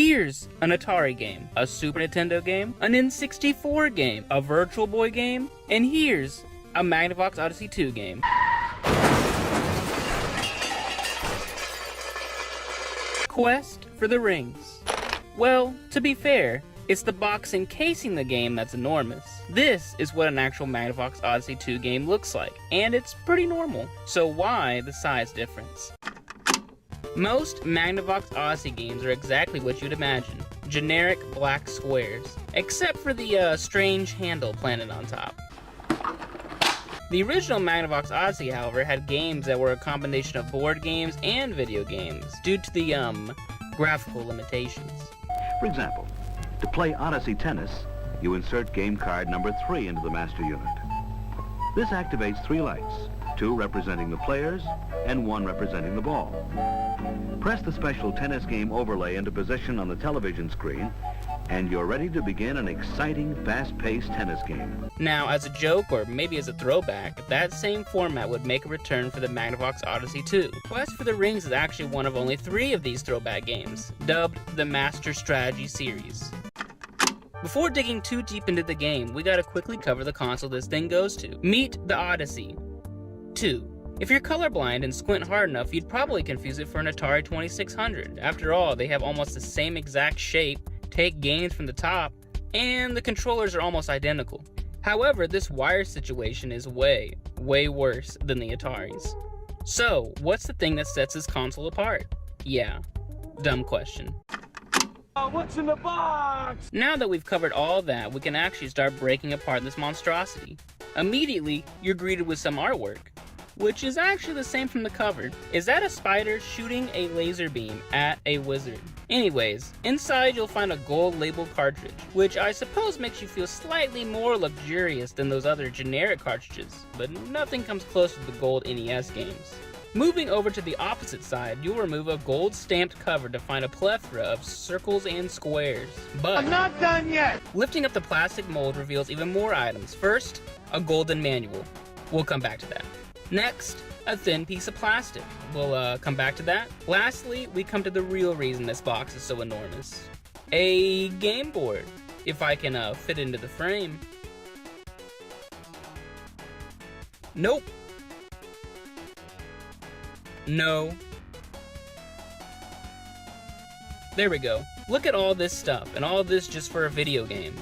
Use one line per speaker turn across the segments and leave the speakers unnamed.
Here's an Atari game, a Super Nintendo game, an N64 game, a Virtual Boy game, and here's a Magnavox Odyssey 2 game. Quest for the Rings. Well, to be fair, it's the box encasing the game that's enormous. This is what an actual Magnavox Odyssey 2 game looks like, and it's pretty normal. So why the size difference? Most Magnavox Odyssey games are exactly what you'd imagine. Generic black squares, except for the strange handle planted on top. The original Magnavox Odyssey, however, had games that were a combination of board games and video games, due to the, graphical limitations.
For example, to play Odyssey Tennis, you insert game card number 3 into the master unit. This activates 3 lights, 2 representing the players and 1 representing the ball. Press the special tennis game overlay into position on the television screen, and you're ready to begin an exciting, fast-paced tennis game.
Now, as a joke, or maybe as a throwback, that same format would make a return for the Magnavox Odyssey 2. Quest for the Rings is actually one of only 3 of these throwback games, dubbed the Master Strategy Series. Before digging too deep into the game, we gotta quickly cover the console this thing goes to. Meet the Odyssey 2. If you're colorblind and squint hard enough, you'd probably confuse it for an Atari 2600. After all, they have almost the same exact shape, take gains from the top, and the controllers are almost identical. However, this wire situation is way worse than the Ataris. So, what's the thing that sets this console apart? Yeah, dumb question.
What's in the box?
Now that we've covered all that, we can actually start breaking apart this monstrosity. Immediately, you're greeted with some artwork, which is actually the same from the cover. Is that a spider shooting a laser beam at a wizard? Anyways, inside you'll find a gold labeled cartridge, which I suppose makes you feel slightly more luxurious than those other generic cartridges, but nothing comes close to the gold NES games. Moving over to the opposite side, you'll remove a gold stamped cover to find a plethora of circles and squares. But
I'm not done yet!
Lifting up the plastic mold reveals even more items. First, a golden manual. We'll come back to that. Next, a thin piece of plastic. We'll come back to that. Lastly, we come to the real reason this box is so enormous. A game board, if I can fit into the frame. Nope. No. There we go. Look at all this stuff, and all this just for a video game.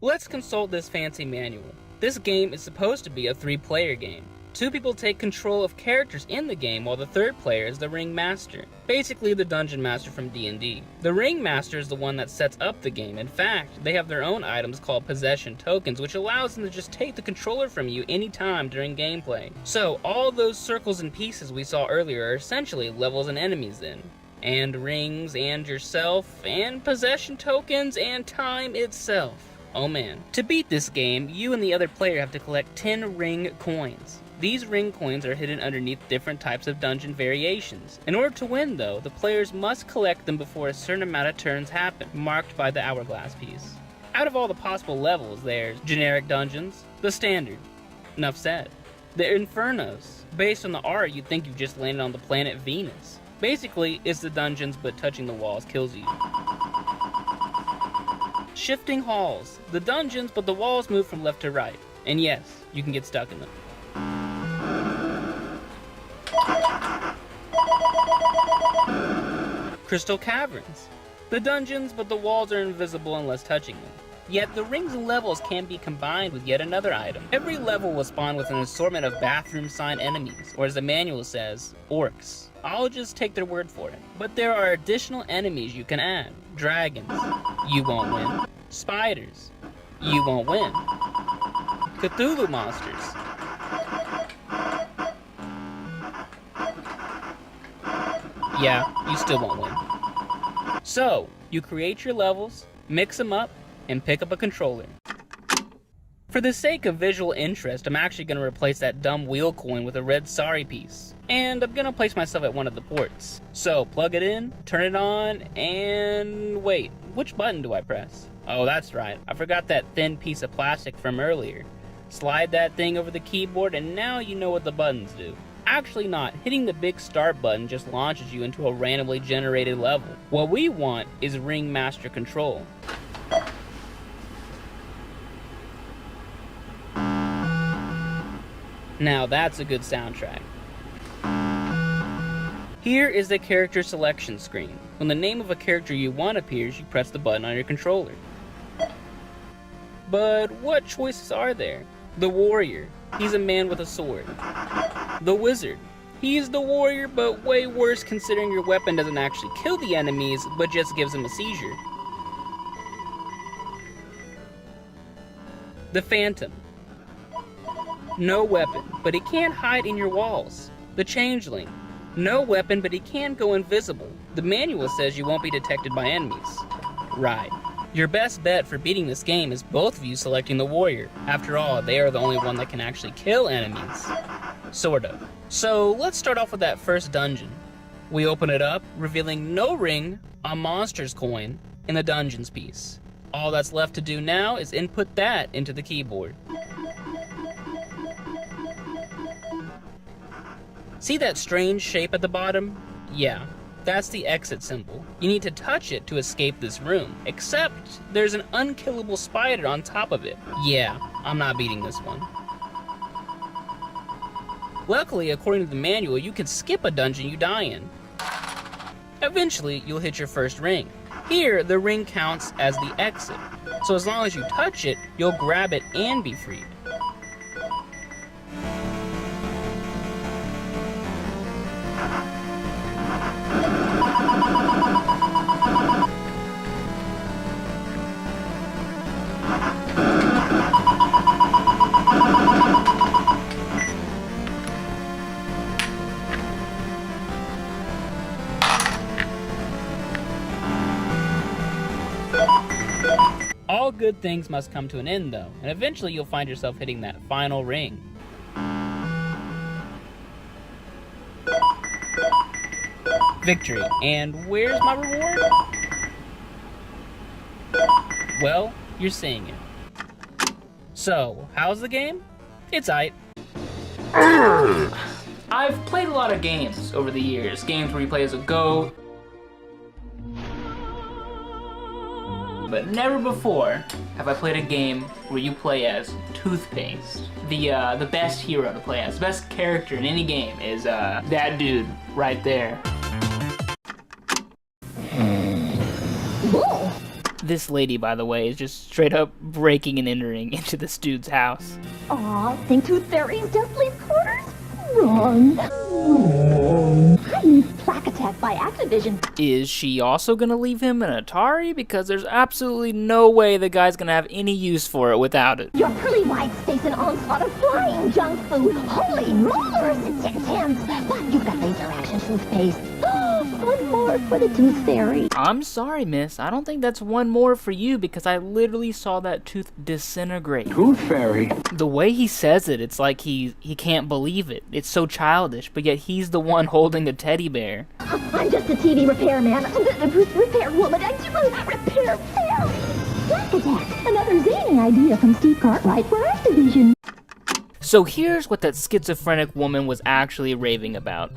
Let's consult this fancy manual. This game is supposed to be a 3-player game. 2 people take control of characters in the game, while the 3rd player is the Ring Master. Basically the Dungeon Master from D&D. The Ring Master is the one that sets up the game. In fact, they have their own items called possession tokens, which allows them to just take the controller from you anytime during gameplay. So, all those circles and pieces we saw earlier are essentially levels and enemies then. And rings, and yourself, and possession tokens, and time itself. Oh man. To beat this game, you and the other player have to collect 10 ring coins. These ring coins are hidden underneath different types of dungeon variations. In order to win though, the players must collect them before a certain amount of turns happen, marked by the hourglass piece. Out of all the possible levels, there's generic dungeons, the standard, enough said. The infernos, based on the art you'd think you've just landed on the planet Venus. Basically, it's the dungeons but touching the walls kills you. Shifting halls, the dungeons but the walls move from left to right. And yes, you can get stuck in them. Crystal caverns. The dungeons, but the walls are invisible unless touching them. Yet the rings and levels can be combined with yet another item. Every level will spawn with an assortment of bathroom-sign enemies, or as the manual says, orcs. I'll just take their word for it. But there are additional enemies you can add. Dragons. You won't win. Spiders. You won't win. Cthulhu monsters. Yeah, you still won't win. So, you create your levels, mix them up, and pick up a controller. For the sake of visual interest, I'm actually going to replace that dumb wheel coin with a red sorry piece. And I'm going to place myself at one of the ports. So, plug it in, turn it on, and wait, which button do I press? Oh, that's right, I forgot that thin piece of plastic from earlier. Slide that thing over the keyboard, and now you know what the buttons do. Actually not. Hitting the big start button just launches you into a randomly generated level. What we want is Ring Master Control. Now that's a good soundtrack. Here is the character selection screen. When the name of a character you want appears, you press the button on your controller. But what choices are there? The warrior. He's a man with a sword. The wizard. He's the warrior, but way worse considering your weapon doesn't actually kill the enemies, but just gives them a seizure. The phantom. No weapon, but he can't hide in your walls. The changeling. No weapon, but he can go invisible. The manual says you won't be detected by enemies. Right. Your best bet for beating this game is both of you selecting the warrior. After all, they are the only one that can actually kill enemies. Sort of. So let's start off with that first dungeon. We open it up, revealing no ring, a monster's coin, and the dungeons piece. All that's left to do now is input that into the keyboard. See that strange shape at the bottom? Yeah, that's the exit symbol. You need to touch it to escape this room, except there's an unkillable spider on top of it. Yeah, I'm not beating this one. Luckily, according to the manual, you can skip a dungeon you die in. Eventually, you'll hit your first ring. Here, the ring counts as the exit, so as long as you touch it, you'll grab it and be freed. All good things must come to an end though, and eventually you'll find yourself hitting that final ring. Victory. And where's my reward? Well, you're seeing it. So, how's the game? It's aight. I've played a lot of games over the years. Games where you play as a goat. But never before have I played a game where you play as toothpaste. The best hero to play as, the best character in any game is that dude right there. This lady, by the way, is just straight up breaking and entering into this dude's house.
Aw, think Tooth Fairies just leave quarters? Run. I need Plaque Attack by Activision.
Is she also gonna leave him an Atari? Because there's absolutely no way the guy's gonna have any use for it without it.
Your pearly-whites face an onslaught of flying junk food. Holy rollers, it's intense. But you've got laser action toothpaste. One more for the Tooth Fairy.
I'm sorry, miss. I don't think that's one more for you because I literally saw that tooth disintegrate.
Tooth Fairy.
The way he says it, it's like he can't believe it. It's so childish, but yet he's the one holding a teddy bear.
I'm just a TV repairman. Repair woman. I do repair fairy. Plaque Attack. Another zany idea from Steve Cartwright for Activision.
So here's what that schizophrenic woman was actually raving about.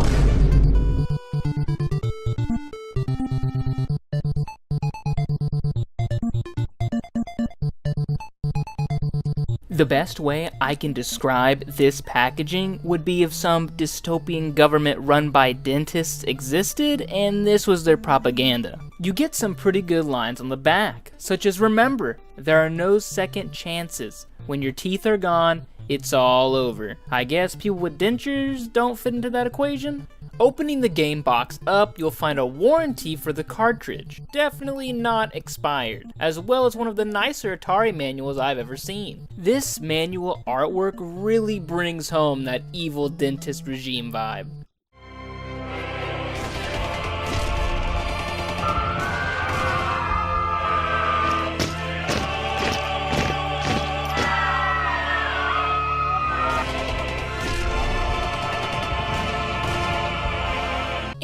The best way I can describe this packaging would be if some dystopian government run by dentists existed and this was their propaganda. You get some pretty good lines on the back, such as remember, there are no second chances. When your teeth are gone, it's all over. I guess people with dentures don't fit into that equation? Opening the game box up, you'll find a warranty for the cartridge, definitely not expired, as well as one of the nicer Atari manuals I've ever seen. This manual artwork really brings home that evil dentist regime vibe.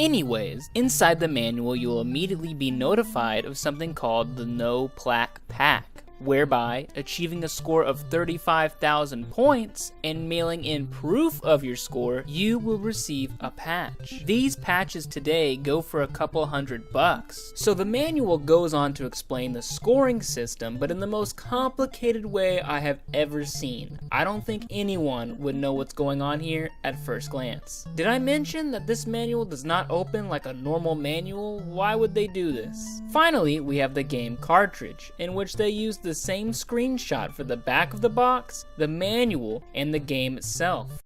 Anyways, inside the manual you'll immediately be notified of something called the No Plaque Pack. whereby achieving a score of 35,000 points and mailing in proof of your score, you will receive a patch. These patches today go for a couple $100. So the manual goes on to explain the scoring system, but in the most complicated way I have ever seen. I don't think anyone would know what's going on here at first glance. Did I mention that this manual does not open like a normal manual? Why would they do this? Finally, we have the game cartridge, in which they use the same screenshot for the back of the box, the manual, and the game itself.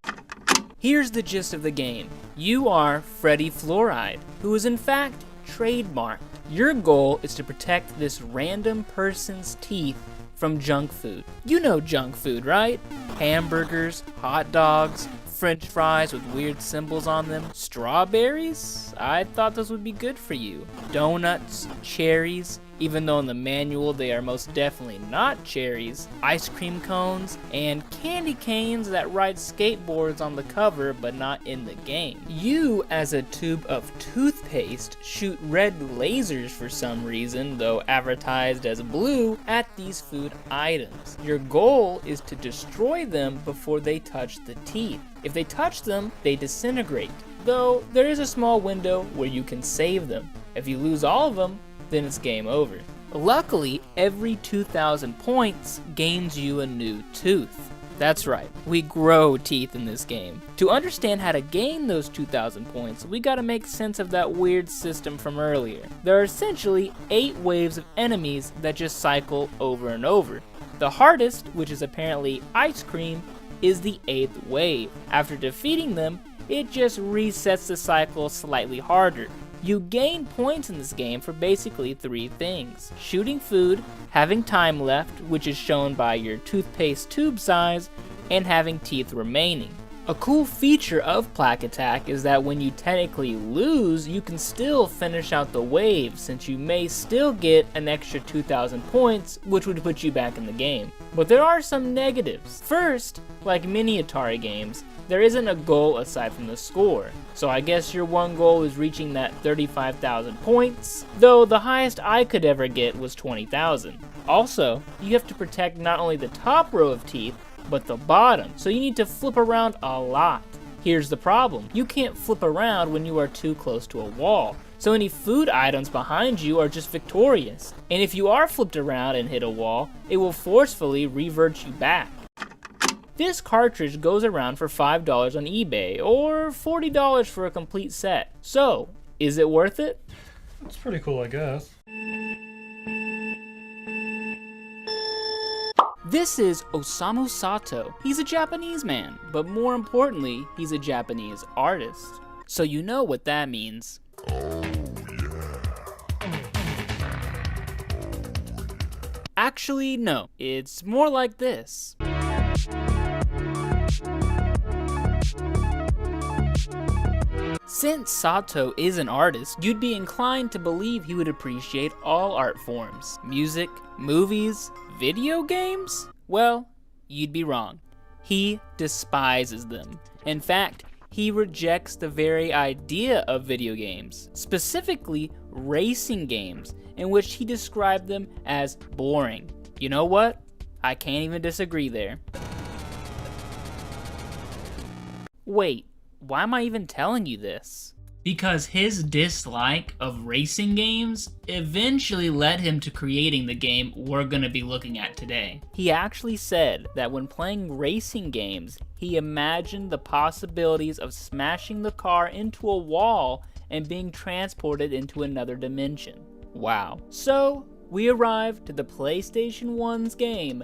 Here's the gist of the game. You are Freddy Fluoride, who is in fact trademarked. Your goal is to protect this random person's teeth from junk food. You know junk food, right? Hamburgers, hot dogs, French fries with weird symbols on them. Strawberries? I thought those would be good for you. Donuts, cherries, even though in the manual they are most definitely not cherries. Ice cream cones, and candy canes that ride skateboards on the cover but not in the game. You, as a tube of toothpaste, shoot red lasers for some reason, though advertised as blue, at these food items. Your goal is to destroy them before they touch the teeth. If they touch them, they disintegrate, though there is a small window where you can save them. If you lose all of them, then it's game over. Luckily, every 2,000 points gains you a new tooth. That's right, we grow teeth in this game. To understand how to gain those 2,000 points, we gotta make sense of that weird system from earlier. There are essentially 8 waves of enemies that just cycle over and over. The hardest, which is apparently ice cream, is the 8th wave. After defeating them, it just resets the cycle slightly harder. You gain points in this game for basically 3 things: shooting food, having time left, which is shown by your toothpaste tube size, and having teeth remaining. A cool feature of Plaque Attack is that when you technically lose, you can still finish out the wave, since you may still get an extra 2,000 points, which would put you back in the game. But there are some negatives. First, like many Atari games, there isn't a goal aside from the score. So I guess your one goal is reaching that 35,000 points, though the highest I could ever get was 20,000. Also, you have to protect not only the top row of teeth, but the bottom, so you need to flip around a lot. Here's the problem: you can't flip around when you are too close to a wall, so any food items behind you are just victorious. And if you are flipped around and hit a wall, it will forcefully revert you back. This cartridge goes around for $5 on eBay, or $40 for a complete set. So, is it worth it?
It's pretty cool, I guess.
This is Osamu Sato. He's a Japanese man, but more importantly, he's a Japanese artist. So you know what that means. Actually, no. It's more like this. Since Sato is an artist, you'd be inclined to believe he would appreciate all art forms. Music, movies, video games? Well, you'd be wrong. He despises them. In fact, he rejects the very idea of video games, specifically racing games, in which he described them as boring. You know what? I can't even disagree there. Wait, why am I even telling you this? Because his dislike of racing games eventually led him to creating the game we're gonna be looking at today. He actually said that when playing racing games, he imagined the possibilities of smashing the car into a wall and being transported into another dimension. Wow. So, we arrived to the PlayStation 1's game,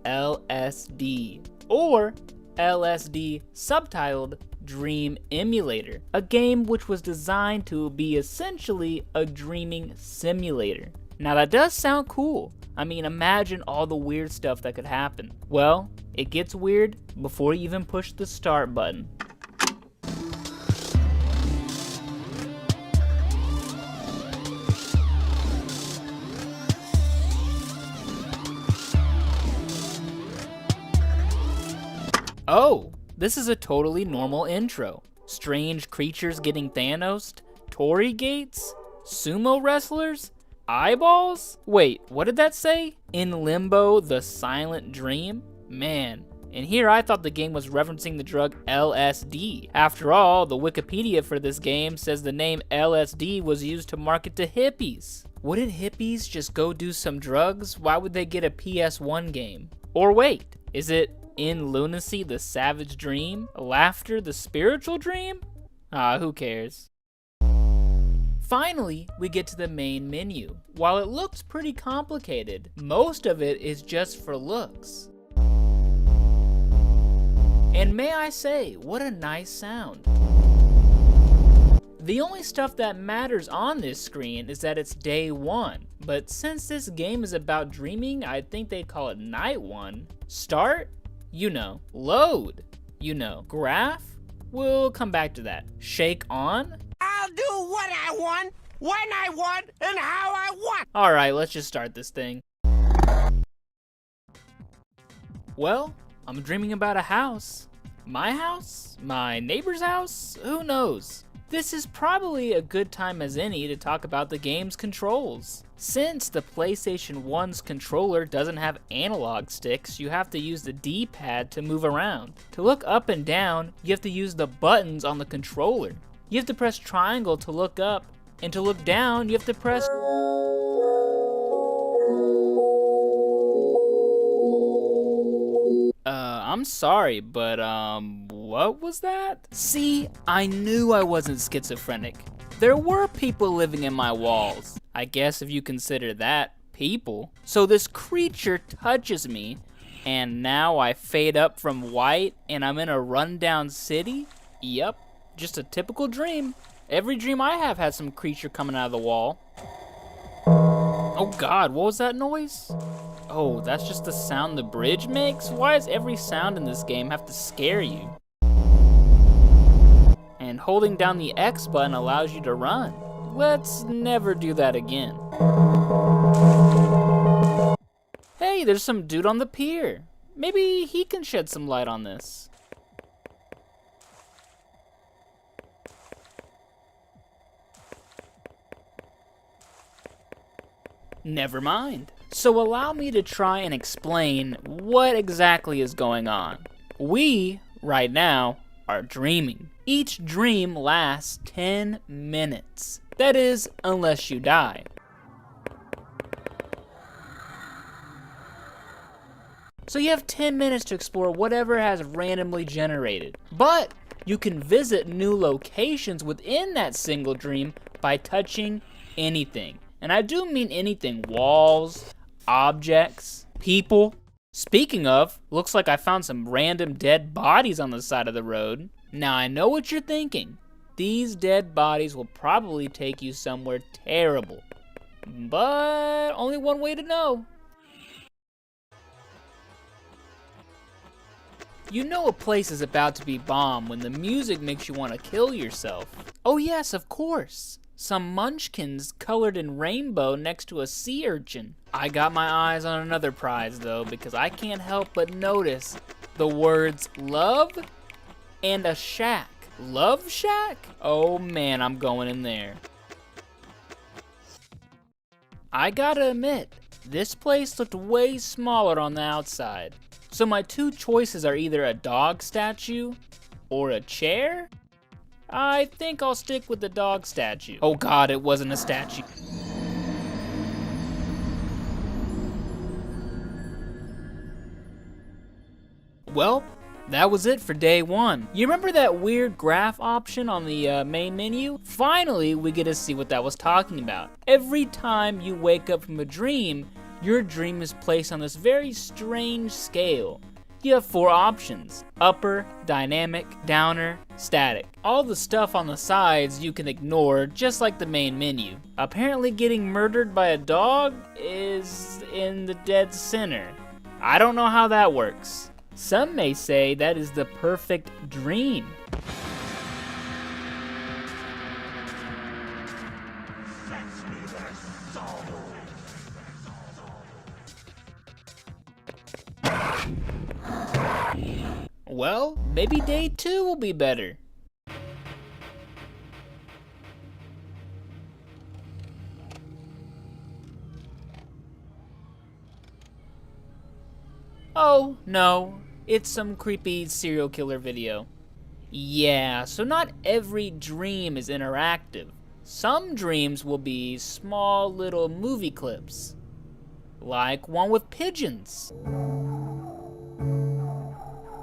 LSD, or LSD subtitled Dream Emulator, a game which was designed to be essentially a dreaming simulator. Now that does sound cool. I mean, imagine all the weird stuff that could happen. Well, it gets weird before you even push the start button. Oh, this is a totally normal intro. Strange creatures getting Thanos'd, Torii gates, sumo wrestlers. eyeballs? Wait, what did that say? In limbo, the silent dream? Man. And here I thought the game was referencing the drug LSD. After all, the Wikipedia for this game says the name LSD was used to market to hippies. Wouldn't hippies just go do some drugs? Why would they get a PS1 game? Or wait, is it In Lunacy the Savage Dream? Laughter the Spiritual Dream? Who cares? Finally, we get to the main menu. While it looks pretty complicated, most of it is just for looks. And may I say, what a nice sound. The only stuff that matters on this screen is that it's day 1, but since this game is about dreaming, I think they'd call it night 1. Start? You know. Load? You know. Graph? We'll come back to that. Shake on?
I'll do what I want, when I want, and how I want.
Alright, let's just start this thing. Well, I'm dreaming about a house. My house? My neighbor's house? Who knows? This is probably a good time as any to talk about the game's controls. Since the PlayStation 1's controller doesn't have analog sticks, you have to use the D-pad to move around. To look up and down, you have to use the buttons on the controller. You have to press triangle to look up, and to look down, you have to press... I'm sorry, but what was that? See, I knew I wasn't schizophrenic. There were people living in my walls. I guess if you consider that people. So this creature touches me, and now I fade up from white, and I'm in a rundown city? Yep, just a typical dream. Every dream I have has some creature coming out of the wall. Oh God, what was that noise? Oh, that's just the sound the bridge makes? Why does every sound in this game have to scare you? And holding down the X button allows you to run. Let's never do that again. Hey, there's some dude on the pier. Maybe he can shed some light on this. Never mind. So allow me to try and explain what exactly is going on. We, right now, are dreaming. Each dream lasts 10 minutes. That is, unless you die. So you have 10 minutes to explore whatever has randomly generated. But you can visit new locations within that single dream by touching anything. And I do mean anything. Walls, objects, people. Speaking of, looks like I found some random dead bodies on the side of the road. Now I know what you're thinking. These dead bodies will probably take you somewhere terrible. But only one way to know. You know a place is about to be bombed when the music makes you want to kill yourself. Oh yes, of course. Some munchkins colored in rainbow next to a sea urchin. I got my eyes on another prize though, because I can't help but notice the words love and a shack. Love shack? Oh man, I'm going in there. I gotta admit, this place looked way smaller on the outside. So my two choices are either a dog statue or a chair? I think I'll stick with the dog statue. Oh God, it wasn't a statue. Well, that was it for day 1. You remember that weird graph option on the main menu? Finally, we get to see what that was talking about. Every time you wake up from a dream, your dream is placed on this very strange scale. You have 4 options: upper, dynamic, downer, static. All the stuff on the sides you can ignore, just like the main menu. Apparently getting murdered by a dog is in the dead center. I don't know how that works. Some may say that is the perfect dream. Well, maybe day 2 will be better. Oh, no, it's some creepy serial killer video. Yeah, so not every dream is interactive. Some dreams will be small little movie clips, like one with pigeons.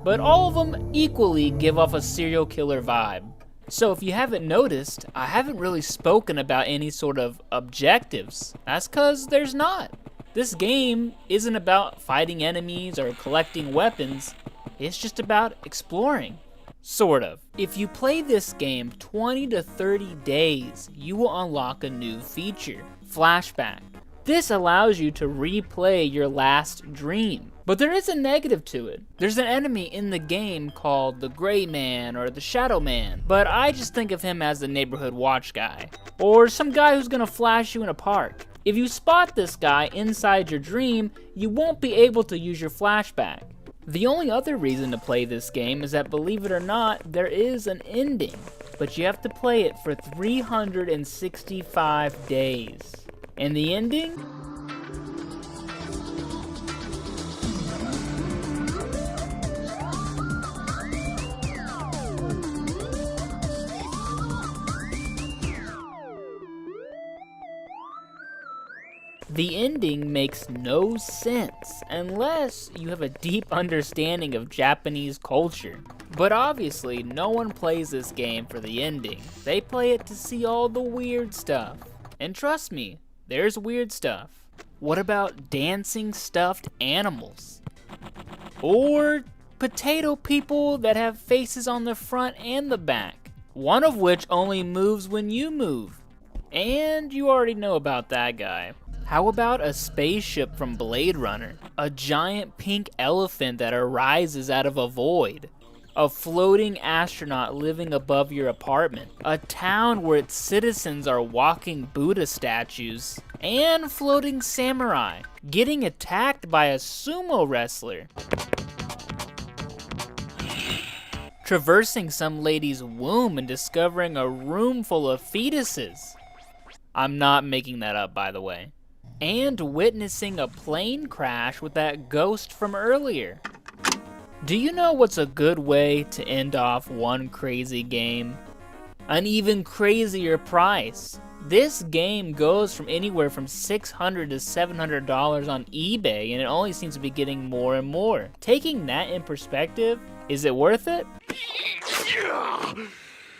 But all of them equally give off a serial killer vibe. So if you haven't noticed, I haven't really spoken about any sort of objectives. That's 'cause there's not. This game isn't about fighting enemies or collecting weapons. It's just about exploring. Sort of. If you play this game 20 to 30 days, you will unlock a new feature, Flashback. This allows you to replay your last dream. But there is a negative to it. There's an enemy in the game called the Gray Man or the Shadow Man, but I just think of him as the neighborhood watch guy, or some guy who's gonna flash you in a park. If you spot this guy inside your dream, you won't be able to use your flashback. The only other reason to play this game is that, believe it or not, there is an ending, but you have to play it for 365 days. And the ending? The ending makes no sense unless you have a deep understanding of Japanese culture. But obviously, no one plays this game for the ending. They play it to see all the weird stuff. And trust me, there's weird stuff. What about dancing stuffed animals? Or potato people that have faces on the front and the back, one of which only moves when you move. And you already know about that guy. How about a spaceship from Blade Runner? A giant pink elephant that arises out of a void? A floating astronaut living above your apartment? A town where its citizens are walking Buddha statues? And floating samurai getting attacked by a sumo wrestler? Traversing some lady's womb and discovering a room full of fetuses? I'm not making that up, by the way. And witnessing a plane crash with that ghost from earlier. Do you know what's a good way to end off one crazy game? An even crazier price. This game goes from anywhere from $600 to $700 on eBay, and it only seems to be getting more and more. Taking that in perspective, is it worth it?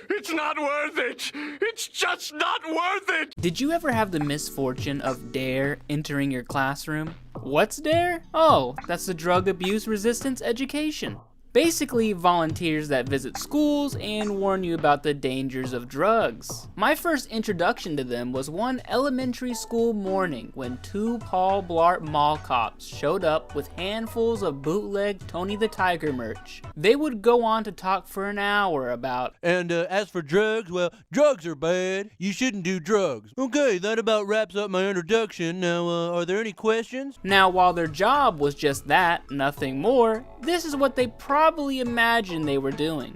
It's not worth it! It's just not worth it!
Did you ever have the misfortune of DARE entering your classroom? What's DARE? Oh, that's the Drug Abuse Resistance Education. Basically, volunteers that visit schools and warn you about the dangers of drugs. My first introduction to them was one elementary school morning when two Paul Blart Mall cops showed up with handfuls of bootleg Tony the Tiger merch. They would go on to talk for an hour about,
And as for drugs, well, drugs are bad. You shouldn't do drugs. Okay, that about wraps up my introduction. Now, are there any questions?
Now, while their job was just that, nothing more, this is what they probably imagined they were doing.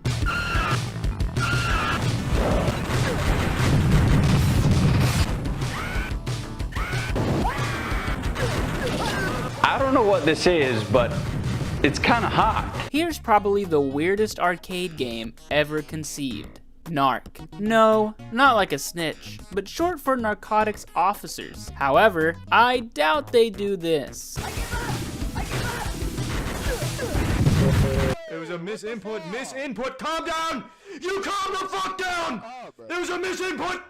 I don't know what this is, but it's kind of hot.
Here's probably the weirdest arcade game ever conceived. NARC. No, not like a snitch, but short for narcotics officers. However, I doubt they do this.
There was a misinput, calm down! You calm the fuck down! There was a misinput!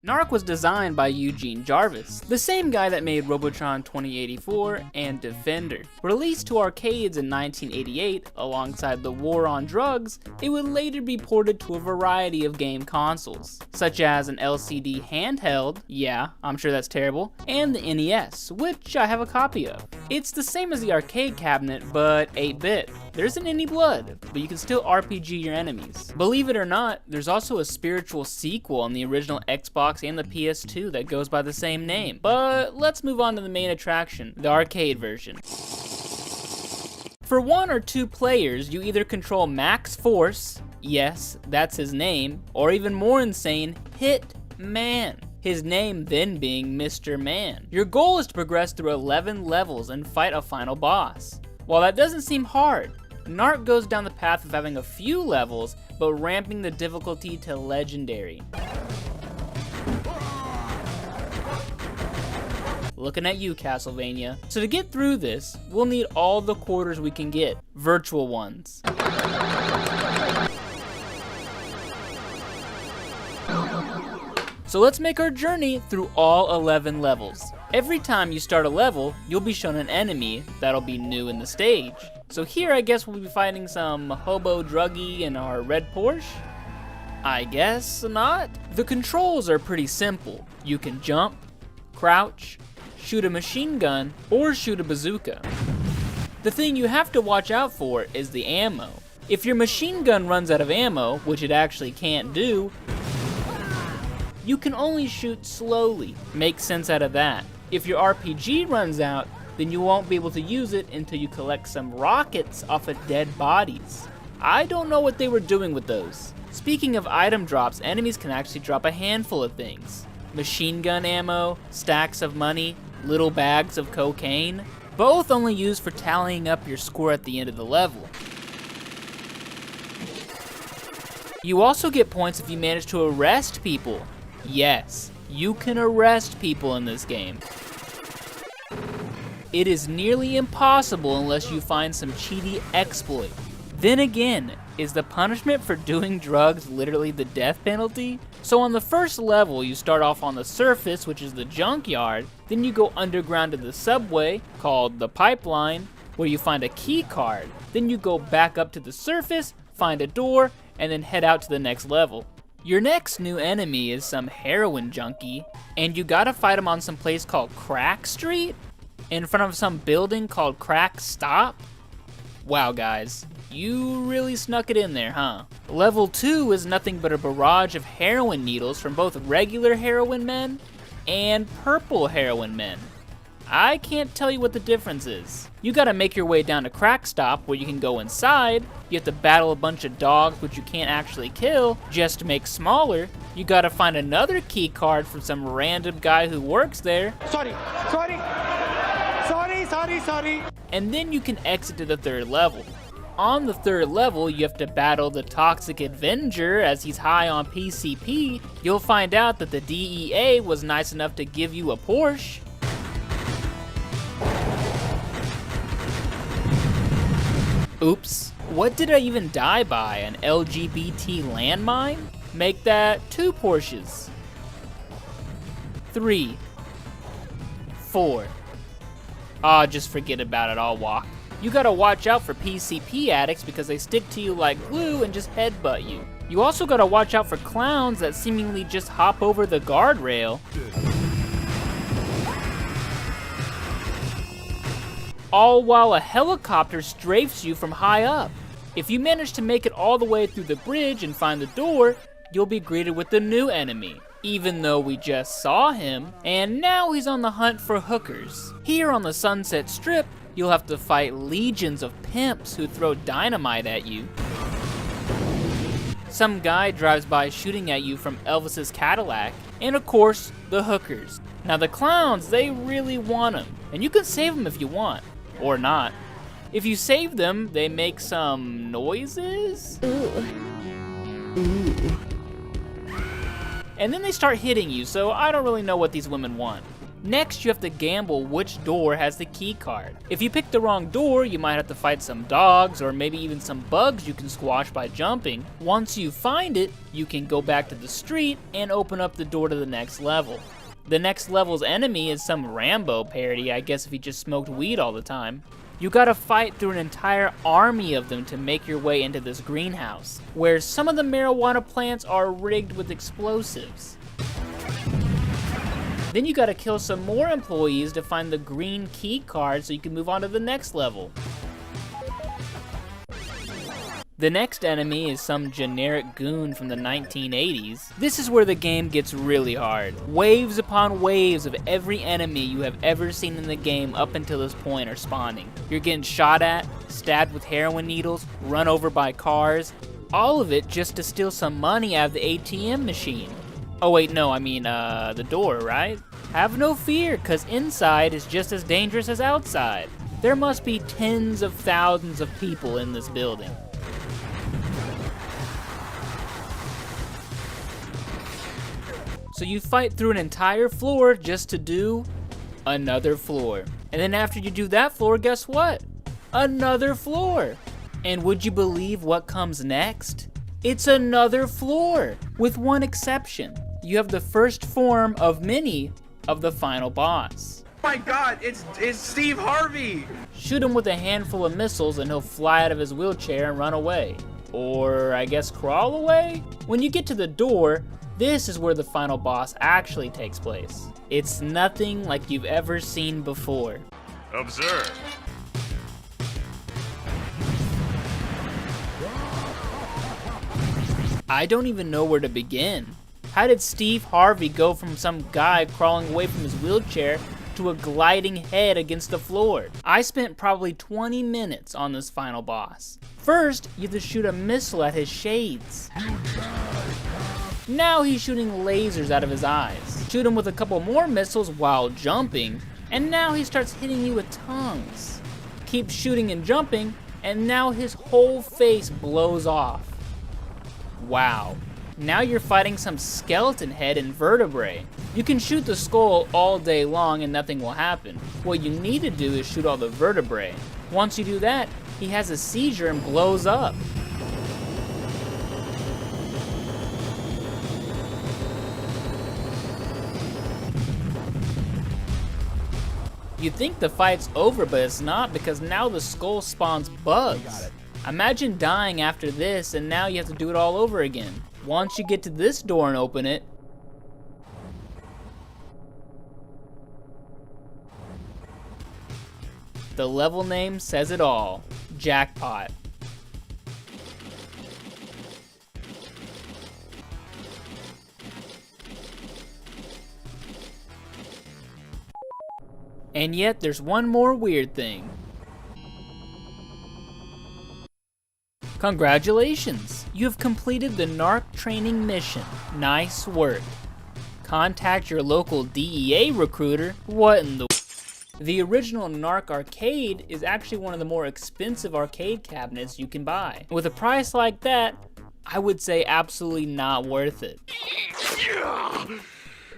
NARC was designed by Eugene Jarvis, the same guy that made Robotron 2084 and Defender. Released to arcades in 1988 alongside the War on Drugs, it would later be ported to a variety of game consoles, such as an LCD handheld, yeah, I'm sure that's terrible, and the NES, which I have a copy of. It's the same as the arcade cabinet, but 8-bit. There isn't any blood, but you can still RPG your enemies. Believe it or not, there's also a spiritual sequel on the original Xbox and the PS2 that goes by the same name. But let's move on to the main attraction, the arcade version. For 1 or 2 players, you either control Max Force, yes, that's his name, or even more insane, Hit Man. His name then being Mr. Man. Your goal is to progress through 11 levels and fight a final boss. While that doesn't seem hard, NARC goes down the path of having a few levels, but ramping the difficulty to legendary. Looking at you, Castlevania. So to get through this, we'll need all the quarters we can get, virtual ones. So let's make our journey through all 11 levels. Every time you start a level, you'll be shown an enemy that'll be new in the stage. So here I guess we'll be fighting some hobo druggie in our red Porsche? I guess not. The controls are pretty simple. You can jump, crouch, shoot a machine gun, or shoot a bazooka. The thing you have to watch out for is the ammo. If your machine gun runs out of ammo, which it actually can't do, you can only shoot slowly. Make sense out of that. If your RPG runs out, then you won't be able to use it until you collect some rockets off of dead bodies. I don't know what they were doing with those. Speaking of item drops, enemies can actually drop a handful of things. Machine gun ammo, stacks of money, little bags of cocaine, both only used for tallying up your score at the end of the level. You also get points if you manage to arrest people. Yes, you can arrest people in this game. It is nearly impossible unless you find some cheaty exploit. Then again, is the punishment for doing drugs literally the death penalty? So on the first level, you start off on the surface, which is the junkyard, then you go underground to the subway, called the pipeline, where you find a key card. Then you go back up to the surface, find a door, and then head out to the next level. Your next new enemy is some heroin junkie, and you gotta fight him on some place called Crack Street, in front of some building called Crack Stop. Wow guys, you really snuck it in there, huh? Level 2 is nothing but a barrage of heroin needles from both regular heroin men and purple heroin men. I can't tell you what the difference is. You gotta make your way down to Crack Stop where you can go inside. You have to battle a bunch of dogs which you can't actually kill just to make smaller. You gotta find another key card from some random guy who works there. Sorry. And then you can exit to the third level. On the third level, you have to battle the Toxic Avenger as he's high on PCP. You'll find out that the DEA was nice enough to give you a Porsche. Oops, what did I even die by? An LGBT landmine? Make that 2 Porsches. 3. 4. Ah, just forget about it, I'll walk. You gotta watch out for PCP addicts because they stick to you like glue and just headbutt you. You also gotta watch out for clowns that seemingly just hop over the guardrail. All while a helicopter strafes you from high up. If you manage to make it all the way through the bridge and find the door, you'll be greeted with the new enemy, even though we just saw him, and now he's on the hunt for hookers. Here on the Sunset Strip, you'll have to fight legions of pimps who throw dynamite at you. Some guy drives by shooting at you from Elvis's Cadillac, and of course, the hookers. Now the clowns, they really want them, and you can save them if you want, or not. If you save them, they make some noises. And then they start hitting you, so I don't really know what these women want. Next, you have to gamble which door has the key card. If you pick the wrong door, you might have to fight some dogs or maybe even some bugs you can squash by jumping. Once you find it, you can go back to the street and open up the door to the next level. The next level's enemy is some Rambo parody, I guess if he just smoked weed all the time. You gotta fight through an entire army of them to make your way into this greenhouse, where some of the marijuana plants are rigged with explosives. Then you gotta kill some more employees to find the green key card so you can move on to the next level. The next enemy is some generic goon from the 1980s. This is where the game gets really hard. Waves upon waves of every enemy you have ever seen in the game up until this point are spawning. You're getting shot at, stabbed with heroin needles, run over by cars, all of it just to steal some money out of the ATM machine. Oh wait, no, I mean, the door, right? Have no fear, cause inside is just as dangerous as outside. There must be tens of thousands of people in this building. So you fight through an entire floor just to do another floor. And then after you do that floor, guess what? Another floor. And would you believe what comes next? It's another floor, with one exception. You have the first form of many of the final boss.
Oh my god, it's Steve Harvey!
Shoot him with a handful of missiles and he'll fly out of his wheelchair and run away. Or I guess crawl away? When you get to the door, this is where the final boss actually takes place. It's nothing like you've ever seen before.
Observe.
I don't even know where to begin. How did Steve Harvey go from some guy crawling away from his wheelchair to a gliding head against the floor? I spent probably 20 minutes on this final boss. First, you have to shoot a missile at his shades. Now he's shooting lasers out of his eyes. Shoot him with a couple more missiles while jumping, and now he starts hitting you with tongues. Keep shooting and jumping, and now his whole face blows off. Wow. Now you're fighting some skeleton head and vertebrae. You can shoot the skull all day long and nothing will happen. What you need to do is shoot all the vertebrae. Once you do that, he has a seizure and blows up. You'd think the fight's over, but it's not, because now the skull spawns bugs. Imagine dying after this and now you have to do it all over again. Once you get to this door and open it, the level name says it all. Jackpot. And yet there's one more weird thing. Congratulations! You have completed the NARC training mission. Nice work. Contact your local DEA recruiter. What in the... The original NARC arcade is actually one of the more expensive arcade cabinets you can buy. With a price like that, I would say absolutely not worth it.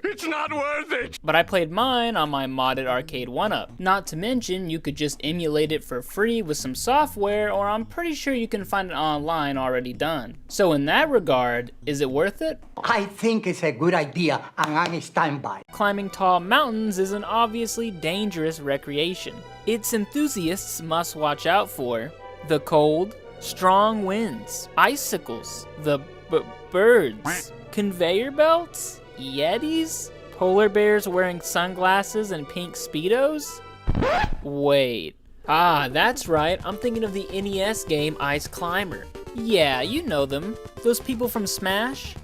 It's not worth it!
But I played mine on my modded arcade 1-up. Not to mention, you could just emulate it for free with some software, or I'm pretty sure you can find it online already done. So in that regard, is it worth it?
I think it's a good idea, and I'm standby.
Climbing tall mountains is an obviously dangerous recreation. Its enthusiasts must watch out for the cold, strong winds, icicles, the birds, conveyor belts, Yetis? Polar bears wearing sunglasses and pink Speedos? Wait. Ah, that's right. I'm thinking of the NES game Ice Climber. Yeah, you know them. Those people from Smash?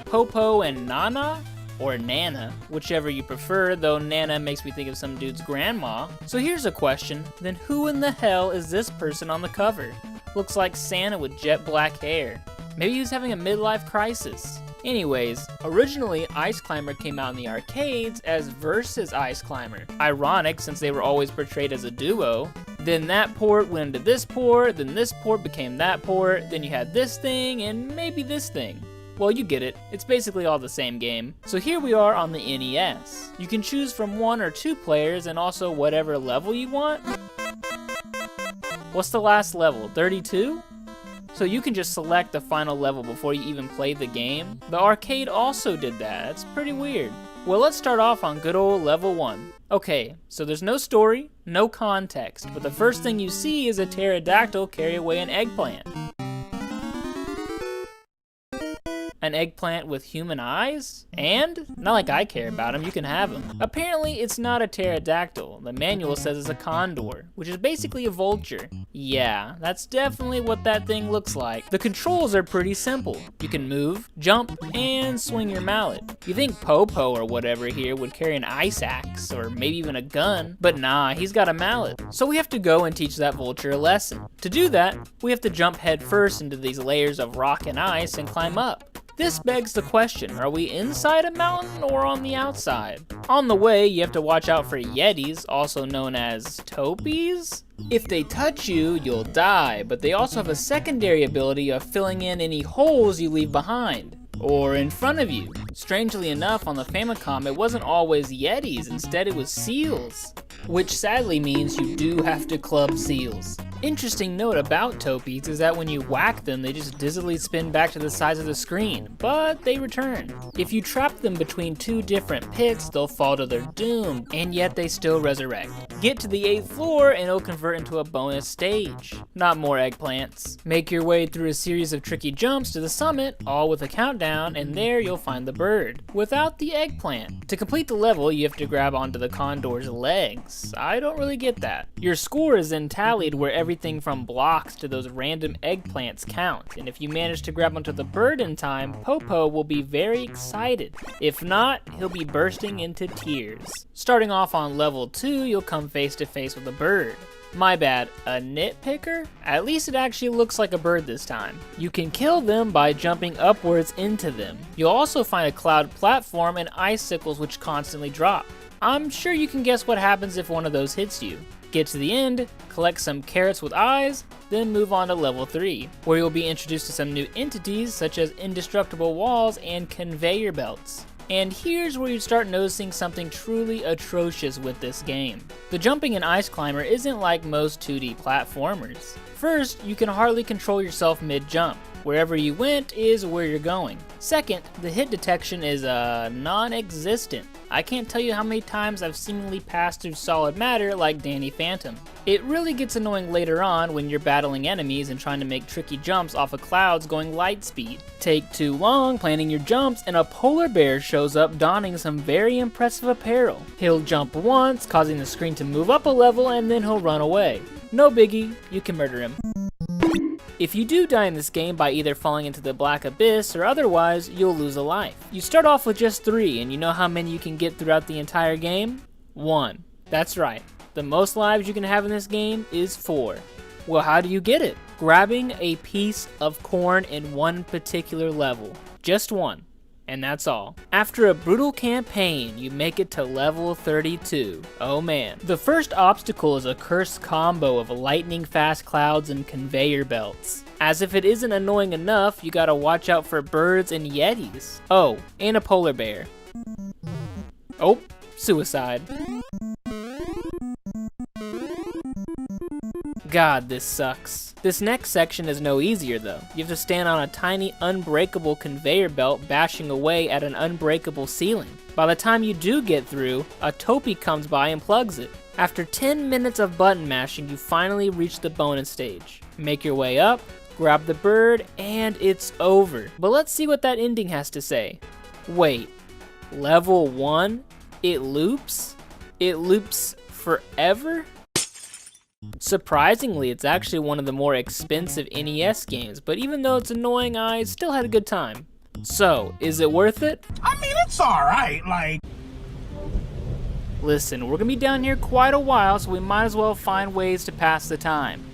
Popo and Nana? Or Nana, whichever you prefer, though Nana makes me think of some dude's grandma. So here's a question. Then who in the hell is this person on the cover? Looks like Santa with jet black hair. Maybe he was having a midlife crisis. Anyways, originally Ice Climber came out in the arcades as Versus Ice Climber. Ironic, since they were always portrayed as a duo. Then that port went into this port, then this port became that port, then you had this thing, and maybe this thing. Well, you get it. It's basically all the same game. So here we are on the NES. You can choose from 1 or 2 players and also whatever level you want. What's the last level, 32? So you can just select the final level before you even play the game. The arcade also did that. It's pretty weird. Well, let's start off on good old level 1. Okay, so there's no story, no context, but the first thing you see is a pterodactyl carry away an eggplant. An eggplant with human eyes? And? Not like I care about him, you can have him. Apparently, it's not a pterodactyl. The manual says it's a condor, which is basically a vulture. Yeah, that's definitely what that thing looks like. The controls are pretty simple. You can move, jump, and swing your mallet. You think Popo or whatever here would carry an ice axe, or maybe even a gun, but nah, he's got a mallet. So we have to go and teach that vulture a lesson. To do that, we have to jump head first into these layers of rock and ice and climb up. This begs the question, are we inside a mountain or on the outside? On the way, you have to watch out for yetis, also known as topies. If they touch you, you'll die, but they also have a secondary ability of filling in any holes you leave behind, or in front of you. Strangely enough, on the Famicom, it wasn't always yetis, instead it was seals, which sadly means you do have to club seals. Interesting note about topies is that when you whack them, they just dizzily spin back to the sides of the screen, but they return. If you trap them between two different pits, they'll fall to their doom, and yet they still resurrect. Get to the 8th floor and it'll convert into a bonus stage. Not more eggplants. Make your way through a series of tricky jumps to the summit, all with a countdown, and there you'll find the bird, without the eggplant. To complete the level, you have to grab onto the condor's legs. I don't really get that. Your score is then tallied where everything from blocks to those random eggplants count, and if you manage to grab onto the bird in time, Popo will be very excited. If not, he'll be bursting into tears. Starting off on level 2, you'll come face to face with a bird. My bad, a nitpicker? At least it actually looks like a bird this time. You can kill them by jumping upwards into them. You'll also find a cloud platform and icicles which constantly drop. I'm sure you can guess what happens if one of those hits you. Get to the end, collect some carrots with eyes, then move on to level 3, where you'll be introduced to some new entities such as indestructible walls and conveyor belts. And here's where you start noticing something truly atrocious with this game. The jumping in Ice Climber isn't like most 2D platformers. First, you can hardly control yourself mid-jump. Wherever you went is where you're going. Second, the hit detection is non-existent. I can't tell you how many times I've seemingly passed through solid matter like Danny Phantom. It really gets annoying later on when you're battling enemies and trying to make tricky jumps off of clouds going light speed. Take too long planning your jumps and a polar bear shows up donning some very impressive apparel. He'll jump once, causing the screen to move up a level, and then he'll run away. No biggie, you can murder him. If you do die in this game by either falling into the black abyss or otherwise, you'll lose a life. You start off with just 3, and you know how many you can get throughout the entire game? 1. That's right. The most lives you can have in this game is 4. Well, how do you get it? Grabbing a piece of corn in one particular level. Just 1. And that's all. After a brutal campaign, you make it to level 32. Oh man. The first obstacle is a cursed combo of lightning fast clouds and conveyor belts. As if it isn't annoying enough, you gotta watch out for birds and yetis. Oh, and a polar bear. Oh, suicide. God, this sucks. This next section is no easier though. You have to stand on a tiny unbreakable conveyor belt bashing away at an unbreakable ceiling. By the time you do get through, a topi comes by and plugs it. After 10 minutes of button mashing, you finally reach the bonus stage. Make your way up, grab the bird, and it's over. But let's see what that ending has to say. Wait, level 1? It loops? It loops forever? Surprisingly, it's actually one of the more expensive NES games, but even though it's annoying, I still had a good time. So, is it worth it?
I mean, it's alright, like...
Listen, we're gonna be down here quite a while, so we might as well find ways to pass the time.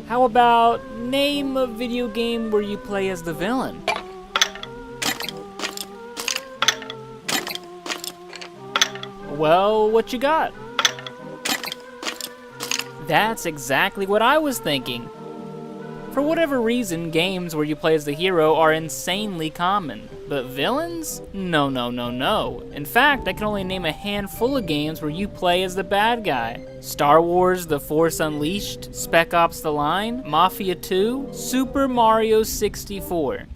How about name a video game where you play as the villain? Well, what you got? That's exactly what I was thinking. For whatever reason, games where you play as the hero are insanely common. But villains? No, no, no, no. In fact, I can only name a handful of games where you play as the bad guy. Star Wars: The Force Unleashed, Spec Ops: The Line, Mafia 2, Super Mario 64.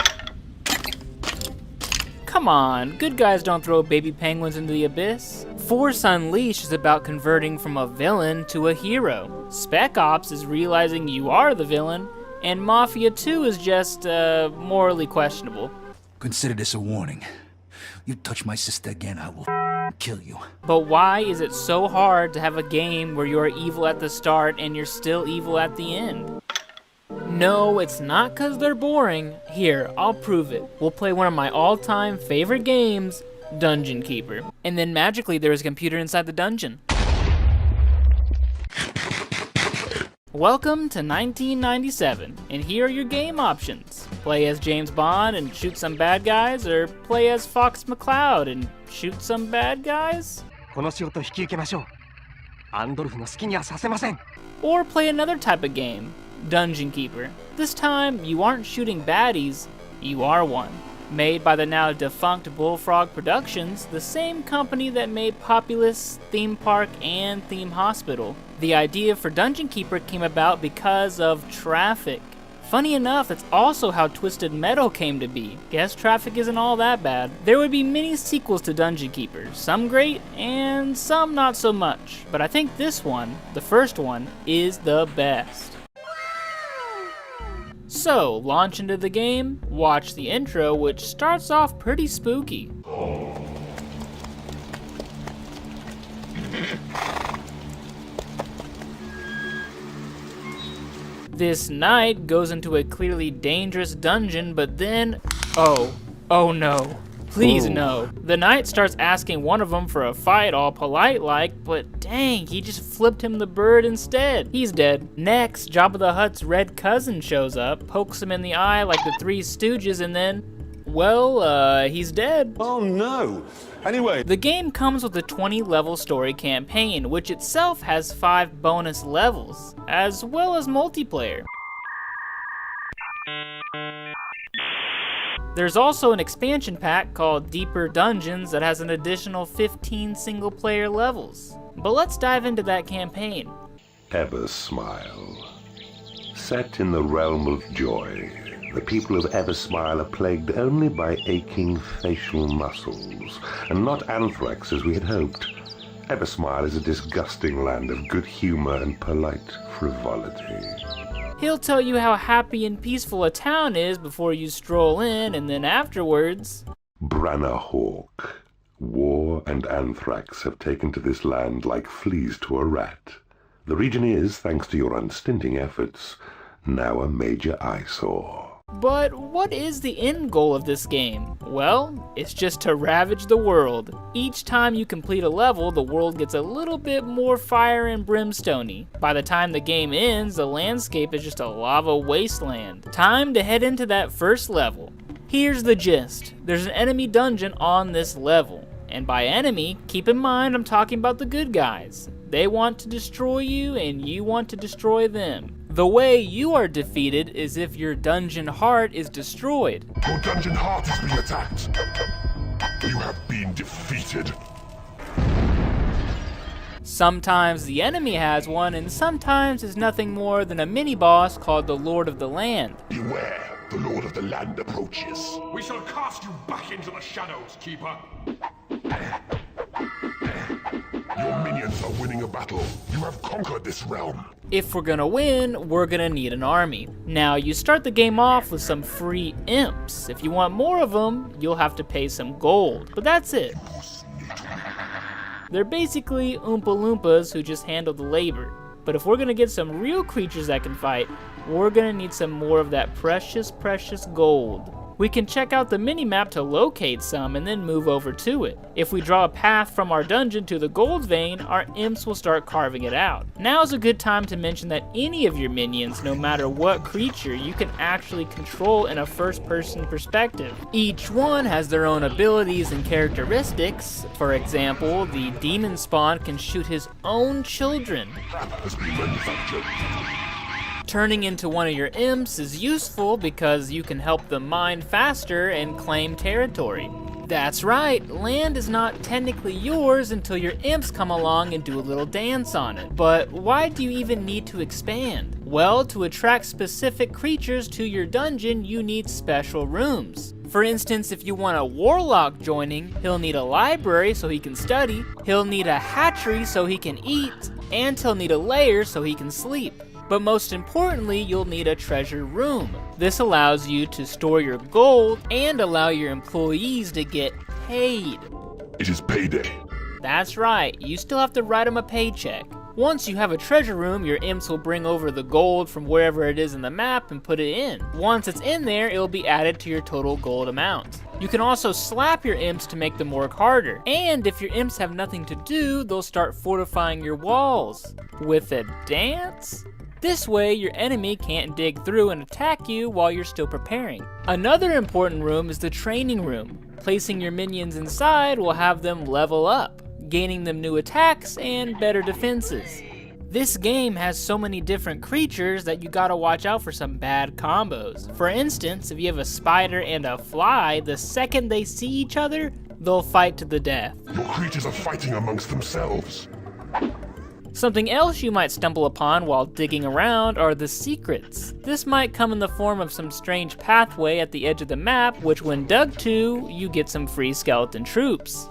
Come on, good guys don't throw baby penguins into the abyss. Force Unleashed is about converting from a villain to a hero. Spec Ops is realizing you are the villain, and Mafia 2 is just, morally questionable.
Consider this a warning. You touch my sister again, I will kill you.
But why is it so hard to have a game where you're evil at the start and you're still evil at the end? No, it's not because they're boring. Here, I'll prove it. We'll play one of my all-time favorite games, Dungeon Keeper. And then magically there is a computer inside the dungeon. Welcome to 1997, and here are your game options. Play as James Bond and shoot some bad guys, or play as Fox McCloud and shoot some bad guys? Or play another type of game, Dungeon Keeper. This time, you aren't shooting baddies, you are one. Made by the now defunct Bullfrog Productions, the same company that made Populous, Theme Park, and Theme Hospital. The idea for Dungeon Keeper came about because of traffic. Funny enough, that's also how Twisted Metal came to be. Guess traffic isn't all that bad. There would be many sequels to Dungeon Keeper, some great and some not so much. But I think this one, the first one, is the best. So, launch into the game, watch the intro, which starts off pretty spooky. This knight goes into a clearly dangerous dungeon, but then, oh no. Please no. The knight starts asking one of them for a fight all polite like, but dang, he just flipped him the bird instead. He's dead. Next, Jabba the Hutt's red cousin shows up, pokes him in the eye like the Three Stooges, and then, well, he's dead.
Oh no. Anyway.
The game comes with a 20-level story campaign, which itself has 5 bonus levels, as well as multiplayer. There's also an expansion pack called Deeper Dungeons that has an additional 15 single-player levels. But let's dive into that campaign.
Eversmile. Set in the realm of joy, the people of Eversmile are plagued only by aching facial muscles, and not anthrax as we had hoped. Eversmile is a disgusting land of good humor and polite frivolity.
He'll tell you how happy and peaceful a town is before you stroll in, and then afterwards...
Branahawk. War and anthrax have taken to this land like fleas to a rat. The region is, thanks to your unstinting efforts, now a major eyesore.
But what is the end goal of this game? Well, it's just to ravage the world. Each time you complete a level, the world gets a little bit more fire and brimstony. By the time the game ends, the landscape is just a lava wasteland. Time to head into that first level. Here's the gist. There's an enemy dungeon on this level. And by enemy, keep in mind I'm talking about the good guys. They want to destroy you and you want to destroy them. The way you are defeated is if your dungeon heart is destroyed.
Your dungeon heart is being attacked. You have been defeated.
Sometimes the enemy has one, and sometimes it's nothing more than a mini-boss called the Lord of the Land.
Beware, the Lord of the Land approaches.
We shall cast you back into the shadows, Keeper.
Your minions are winning a battle. You have conquered this realm.
If we're gonna win, we're gonna need an army. Now, you start the game off with some free imps. If you want more of them, you'll have to pay some gold, but that's it. They're basically Oompa Loompas who just handle the labor. But if we're gonna get some real creatures that can fight, we're gonna need some more of that precious, precious gold. We can check out the mini-map to locate some and then move over to it. If we draw a path from our dungeon to the gold vein, our imps will start carving it out. Now's a good time to mention that any of your minions, no matter what creature, you can actually control in a first-person perspective. Each one has their own abilities and characteristics. For example, the demon spawn can shoot his own children. Turning into one of your imps is useful because you can help them mine faster and claim territory. That's right, land is not technically yours until your imps come along and do a little dance on it. But why do you even need to expand? Well, to attract specific creatures to your dungeon, you need special rooms. For instance, if you want a warlock joining, he'll need a library so he can study, he'll need a hatchery so he can eat, and he'll need a lair so he can sleep. But most importantly, you'll need a treasure room. This allows you to store your gold and allow your employees to get paid.
It is payday.
That's right, you still have to write them a paycheck. Once you have a treasure room, your imps will bring over the gold from wherever it is in the map and put it in. Once it's in there, it'll be added to your total gold amount. You can also slap your imps to make them work harder. And if your imps have nothing to do, they'll start fortifying your walls. With a dance? This way, your enemy can't dig through and attack you while you're still preparing. Another important room is the training room. Placing your minions inside will have them level up, gaining them new attacks and better defenses. This game has so many different creatures that you gotta watch out for some bad combos. For instance, if you have a spider and a fly, the second they see each other, they'll fight to the death.
Your creatures are fighting amongst themselves.
Something else you might stumble upon while digging around are the secrets. This might come in the form of some strange pathway at the edge of the map, which when dug to, you get some free skeleton troops.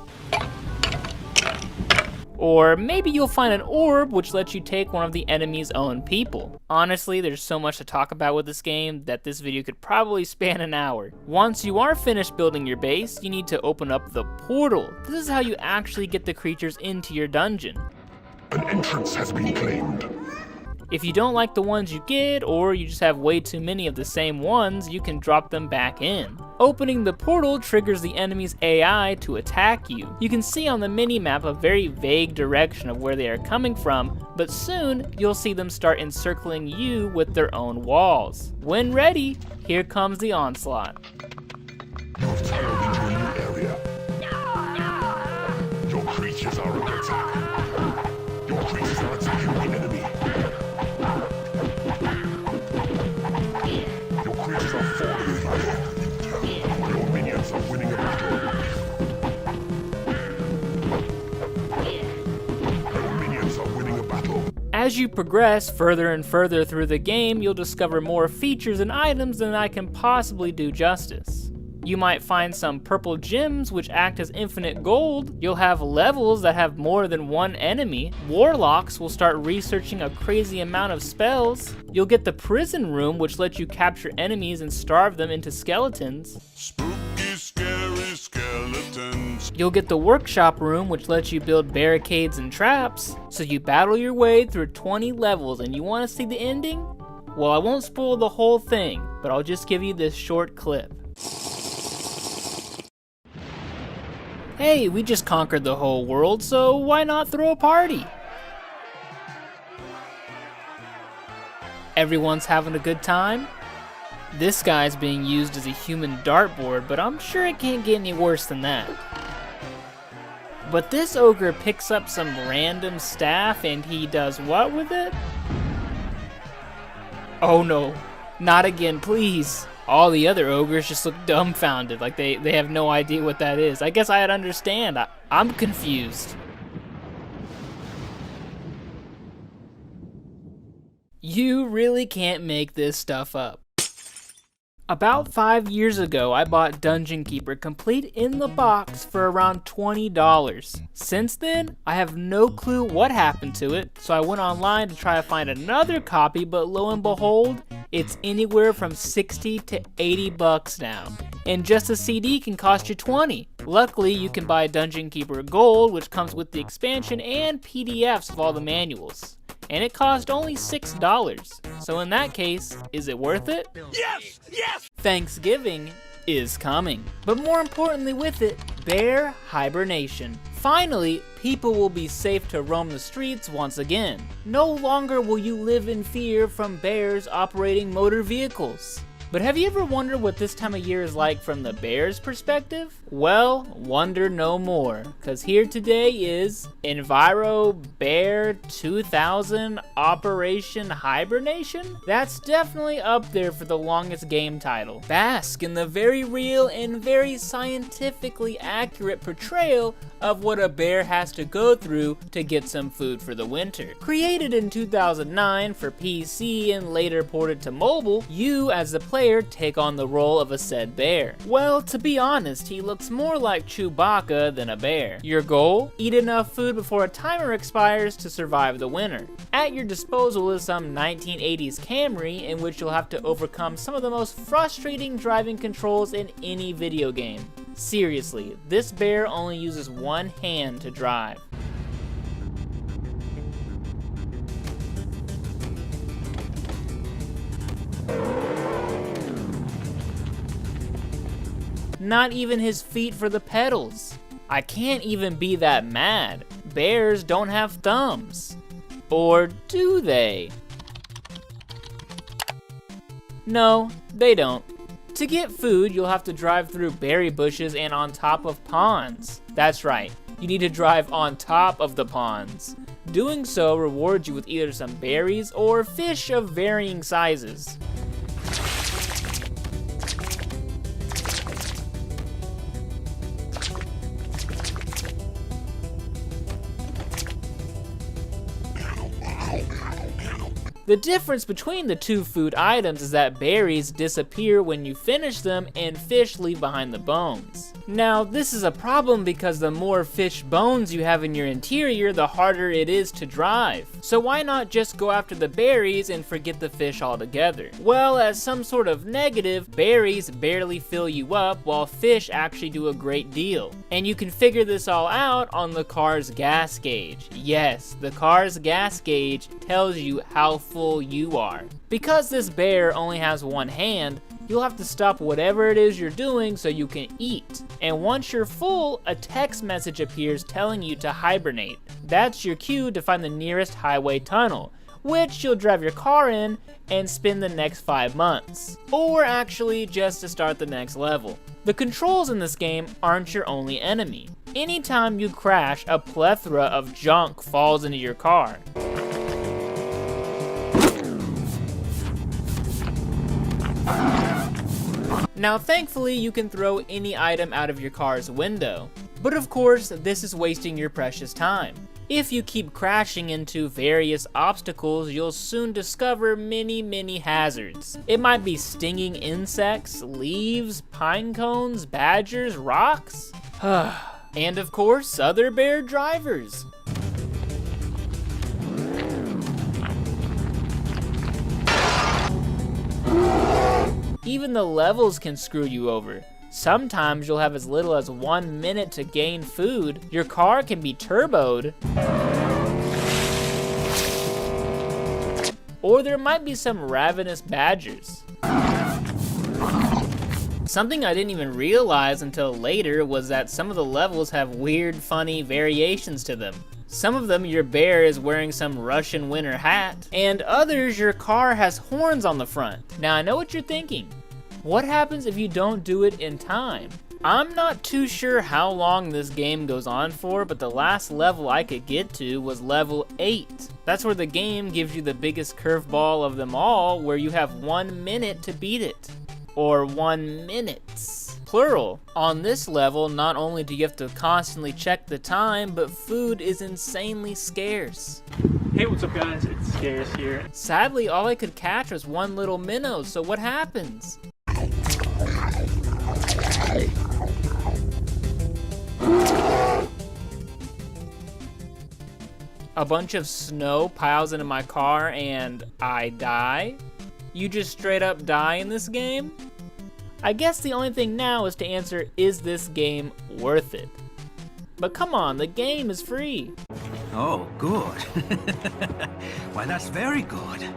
Or maybe you'll find an orb which lets you take one of the enemy's own people. Honestly, there's so much to talk about with this game that this video could probably span an hour. Once you are finished building your base, you need to open up the portal. This is how you actually get the creatures into your dungeon.
An entrance has been claimed.
If you don't like the ones you get, or you just have way too many of the same ones, you can drop them back in. Opening the portal triggers the enemy's AI to attack you. You can see on the mini-map a very vague direction of where they are coming from, but soon you'll see them start encircling you with their own walls. When ready, here comes the onslaught.
You have turned into a new area. Your creatures are under attack. Your creatures are attacking the enemy. Your creatures are falling in battle. Your minions are winning a battle. Your minions are winning a battle.
As you progress further and further through the game, you'll discover more features and items than I can possibly do justice. You might find some purple gems which act as infinite gold. You'll have levels that have more than one enemy. Warlocks will start researching a crazy amount of spells. You'll get the prison room which lets you capture enemies and starve them into skeletons.
Spooky, scary skeletons.
You'll get the workshop room which lets you build barricades and traps. So you battle your way through 20 levels and you want to see the ending? Well, I won't spoil the whole thing, but I'll just give you this short clip. Hey, we just conquered the whole world, so why not throw a party? Everyone's having a good time? This guy's being used as a human dartboard, but I'm sure it can't get any worse than that. But this ogre picks up some random staff and he does what with it? Oh no, not again, please. All the other ogres just look dumbfounded, like they have no idea what that is. I guess I'd understand. I'm confused. You really can't make this stuff up. About 5 years ago, I bought Dungeon Keeper complete in the box for around $20. Since then, I have no clue what happened to it, so I went online to try to find another copy, but lo and behold, it's anywhere from 60 to 80 bucks now. And just a CD can cost you 20. Luckily, you can buy Dungeon Keeper Gold, which comes with the expansion and PDFs of all the manuals. And it cost only $6. So in that case, is it worth it?
Yes! Yes!
Thanksgiving is coming. But more importantly with it, bear hibernation. Finally, people will be safe to roam the streets once again. No longer will you live in fear from bears operating motor vehicles. But have you ever wondered what this time of year is like from the bear's perspective? Well, wonder no more, cause here today is Enviro Bear 2000 Operation Hibernation? That's definitely up there for the longest game title. Bask in the very real and very scientifically accurate portrayal of what a bear has to go through to get some food for the winter. Created in 2009 for PC and later ported to mobile, you as the player take on the role of a said bear. Well, to be honest, he looks more like Chewbacca than a bear. Your goal? Eat enough food before a timer expires to survive the winter. At your disposal is some 1980s Camry in which you'll have to overcome some of the most frustrating driving controls in any video game. Seriously, this bear only uses one hand to drive. Not even his feet for the pedals. I can't even be that mad. Bears don't have thumbs. Or do they? No, they don't. To get food, you'll have to drive through berry bushes and on top of ponds. That's right, you need to drive on top of the ponds. Doing so rewards you with either some berries or fish of varying sizes. The difference between the two food items is that berries disappear when you finish them and fish leave behind the bones. Now, this is a problem because the more fish bones you have in your interior, the harder it is to drive. So why not just go after the berries and forget the fish altogether? Well, as some sort of negative, berries barely fill you up while fish actually do a great deal. And you can figure this all out on the car's gas gauge. Yes, the car's gas gauge tells you how full you are. Because this bear only has one hand, you'll have to stop whatever it is you're doing so you can eat. And once you're full, a text message appears telling you to hibernate. That's your cue to find the nearest highway tunnel, which you'll drive your car in and spend the next 5 months. Or actually just to start the next level. The controls in this game aren't your only enemy. Anytime you crash, a plethora of junk falls into your car. Now thankfully you can throw any item out of your car's window, but of course this is wasting your precious time. If you keep crashing into various obstacles, you'll soon discover many hazards. It might be stinging insects, leaves, pine cones, badgers, rocks, and of course other bear drivers. Even the levels can screw you over. Sometimes you'll have as little as 1 minute to gain food. Your car can be turboed. Or there might be some ravenous badgers. Something I didn't even realize until later was that some of the levels have weird, funny variations to them. Some of them your bear is wearing some Russian winter hat, and others your car has horns on the front. Now I know what you're thinking. What happens if you don't do it in time? I'm not too sure how long this game goes on for, but the last level I could get to was level 8. That's where the game gives you the biggest curveball of them all, where you have 1 minute to beat it. Or 1 minutes, plural. On this level, not only do you have to constantly check the time, but food is insanely scarce.
Hey, what's up guys? It's Scarce here.
Sadly, all I could catch was one little minnow, so what happens? A bunch of snow piles into my car and I die? You just straight up die in this game? I guess the only thing now is to answer, is this game worth it? But come on, the game is free.
Oh, good. Why, that's very good.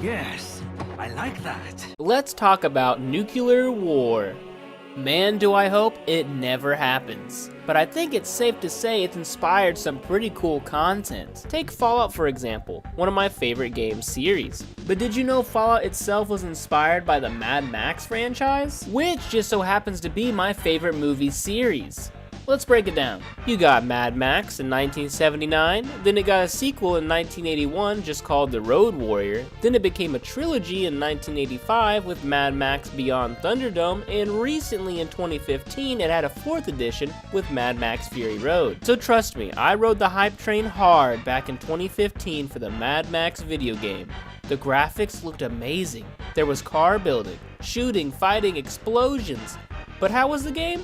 Yes, I like that.
Let's talk about nuclear war. Man, do I hope it never happens. But I think it's safe to say it's inspired some pretty cool content. Take Fallout for example, one of my favorite game series. But did you know Fallout itself was inspired by the Mad Max franchise? Which just so happens to be my favorite movie series. Let's break it down. You got Mad Max in 1979, then it got a sequel in 1981 just called The Road Warrior, then it became a trilogy in 1985 with Mad Max Beyond Thunderdome, and recently in 2015 it had a 4th edition with Mad Max Fury Road. So trust me, I rode the hype train hard back in 2015 for the Mad Max video game. The graphics looked amazing. There was car building, shooting, fighting, explosions. But how was the game?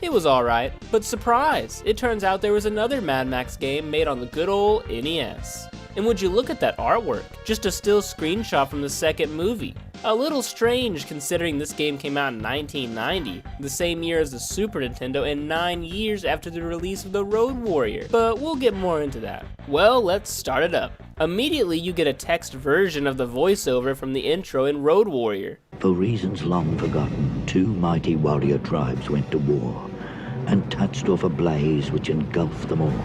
It was alright, but surprise, it turns out there was another Mad Max game made on the good old NES. And would you look at that artwork, just a still screenshot from the second movie. A little strange considering this game came out in 1990, the same year as the Super Nintendo and 9 years after the release of The Road Warrior, but we'll get more into that. Well, let's start it up. Immediately you get a text version of the voiceover from the intro in Road Warrior.
For reasons long forgotten, 2 mighty warrior tribes went to war and touched off a blaze which engulfed them all.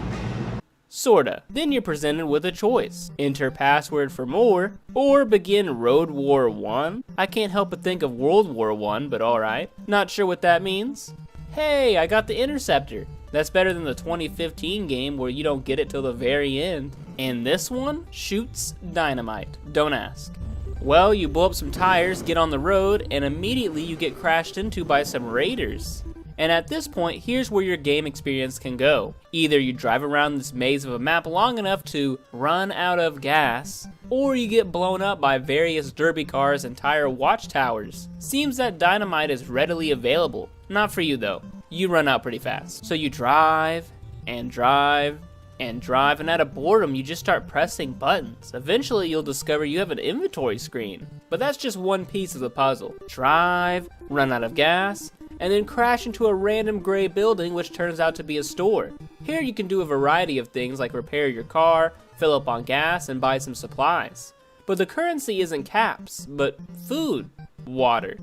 Sorta. Then you're presented with a choice. Enter password for more, or begin Road War 1. I can't help but think of World War 1, but alright. Not sure what that means. Hey, I got the interceptor. That's better than the 2015 game where you don't get it till the very end. And this one shoots dynamite. Don't ask. Well, you blow up some tires, get on the road, and immediately you get crashed into by some raiders. And at this point, here's where your game experience can go. Either you drive around this maze of a map long enough to run out of gas, or you get blown up by various derby cars and tire watchtowers. Seems that dynamite is readily available. Not for you though. You run out pretty fast. So you drive, and drive, and drive, and out of boredom you just start pressing buttons. Eventually you'll discover you have an inventory screen. But that's just one piece of the puzzle. Drive, run out of gas, and then crash into a random gray building which turns out to be a store. Here you can do a variety of things like repair your car, fill up on gas, and buy some supplies. But the currency isn't caps, but food, water.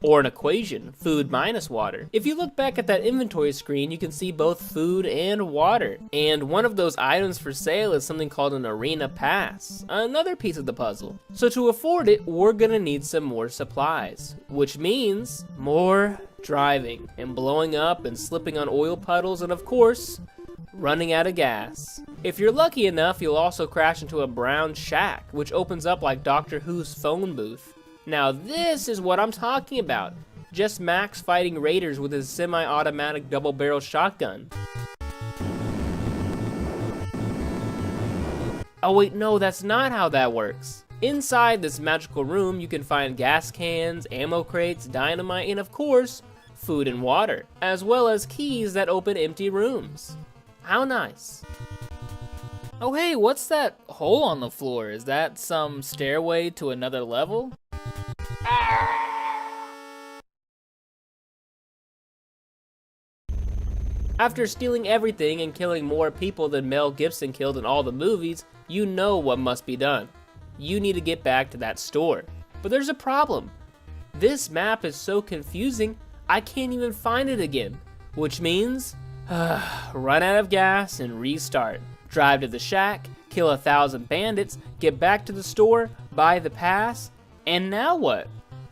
Or an equation, food minus water. If you look back at that inventory screen, you can see both food and water. And one of those items for sale is something called an arena pass, another piece of the puzzle. So to afford it, we're gonna need some more supplies, which means more driving and blowing up and slipping on oil puddles and of course, running out of gas. If you're lucky enough, you'll also crash into a brown shack, which opens up like Doctor Who's phone booth. Now this is what I'm talking about. Just Max fighting raiders with his semi-automatic double-barrel shotgun. Oh wait, no, that's not how that works. Inside this magical room, you can find gas cans, ammo crates, dynamite, and of course, food and water, as well as keys that open empty rooms. How nice. Oh hey, what's that hole on the floor? Is that some stairway to another level? After stealing everything and killing more people than Mel Gibson killed in all the movies, you know what must be done. You need to get back to that store. But there's a problem. This map is so confusing, I can't even find it again. Which means, run out of gas and restart. Drive to the shack, kill 1,000 bandits, get back to the store, buy the pass, and now what?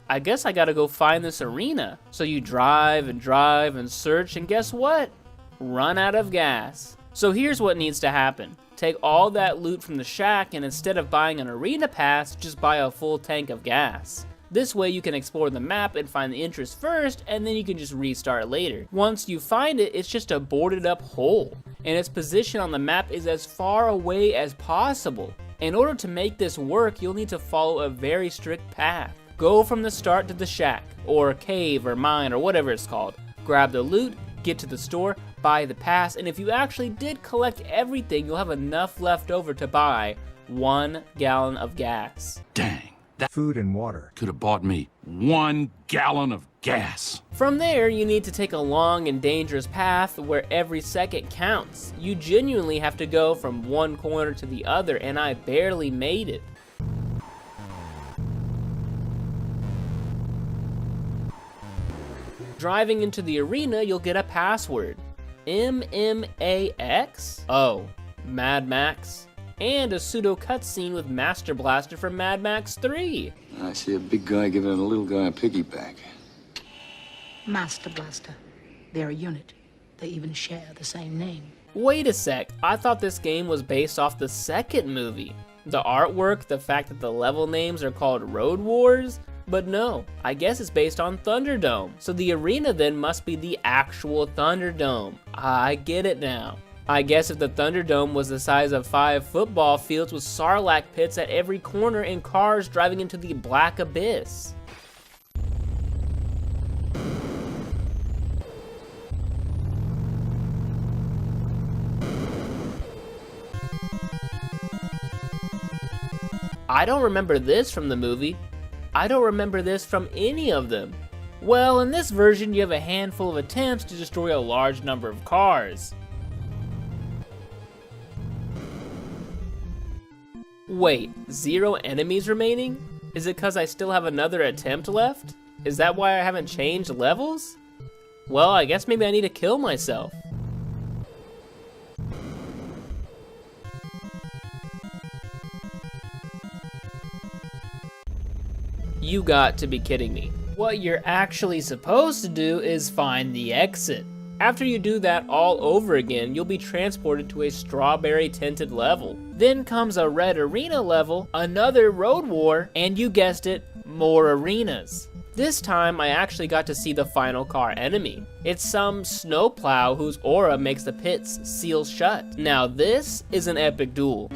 I guess I gotta go find this arena. So you drive and search, and guess what? Run out of gas. So here's what needs to happen. Take all that loot from the shack, and instead of buying an arena pass, just buy a full tank of gas. This way you can explore the map and find the entrance first, and then you can just restart later. Once you find it, it's just a boarded up hole, and its position on the map is as far away as possible. In order to make this work, you'll need to follow a very strict path. Go from the start to the shack, or cave, or mine, or whatever it's called. Grab the loot, get to the store, buy the pass, and if you actually did collect everything, you'll have enough left over to buy 1 gallon of gas.
Dang, that food and water
Could have bought me 1 gallon of gas.
From there, you need to take a long and dangerous path where every second counts. You genuinely have to go from one corner to the other, and I barely made it. Driving into the arena, you'll get a password. MMAX? Oh, Mad Max. And a pseudo cutscene with Master Blaster from Mad Max 3.
I see a big guy giving a little guy a piggyback.
Master Blaster. They're a unit. They even share the same name.
Wait a sec, I thought this game was based off the second movie. The artwork, the fact that the level names are called Road Wars? But no, I guess it's based on Thunderdome. So the arena then must be the actual Thunderdome. I get it now. I guess if the Thunderdome was the size of 5 football fields with Sarlacc pits at every corner and cars driving into the black abyss. I don't remember this from the movie. I don't remember this from any of them. Well, in this version, you have a handful of attempts to destroy a large number of cars. Wait, 0 enemies remaining? Is it because I still have another attempt left? Is that why I haven't changed levels? Well, I guess maybe I need to kill myself. You got to be kidding me. What you're actually supposed to do is find the exit. After you do that all over again, you'll be transported to a strawberry tinted level. Then comes a red arena level, another road war, and you guessed it, more arenas. This time I actually got to see the final car enemy. It's some snowplow whose aura makes the pits seal shut. Now this is an epic duel.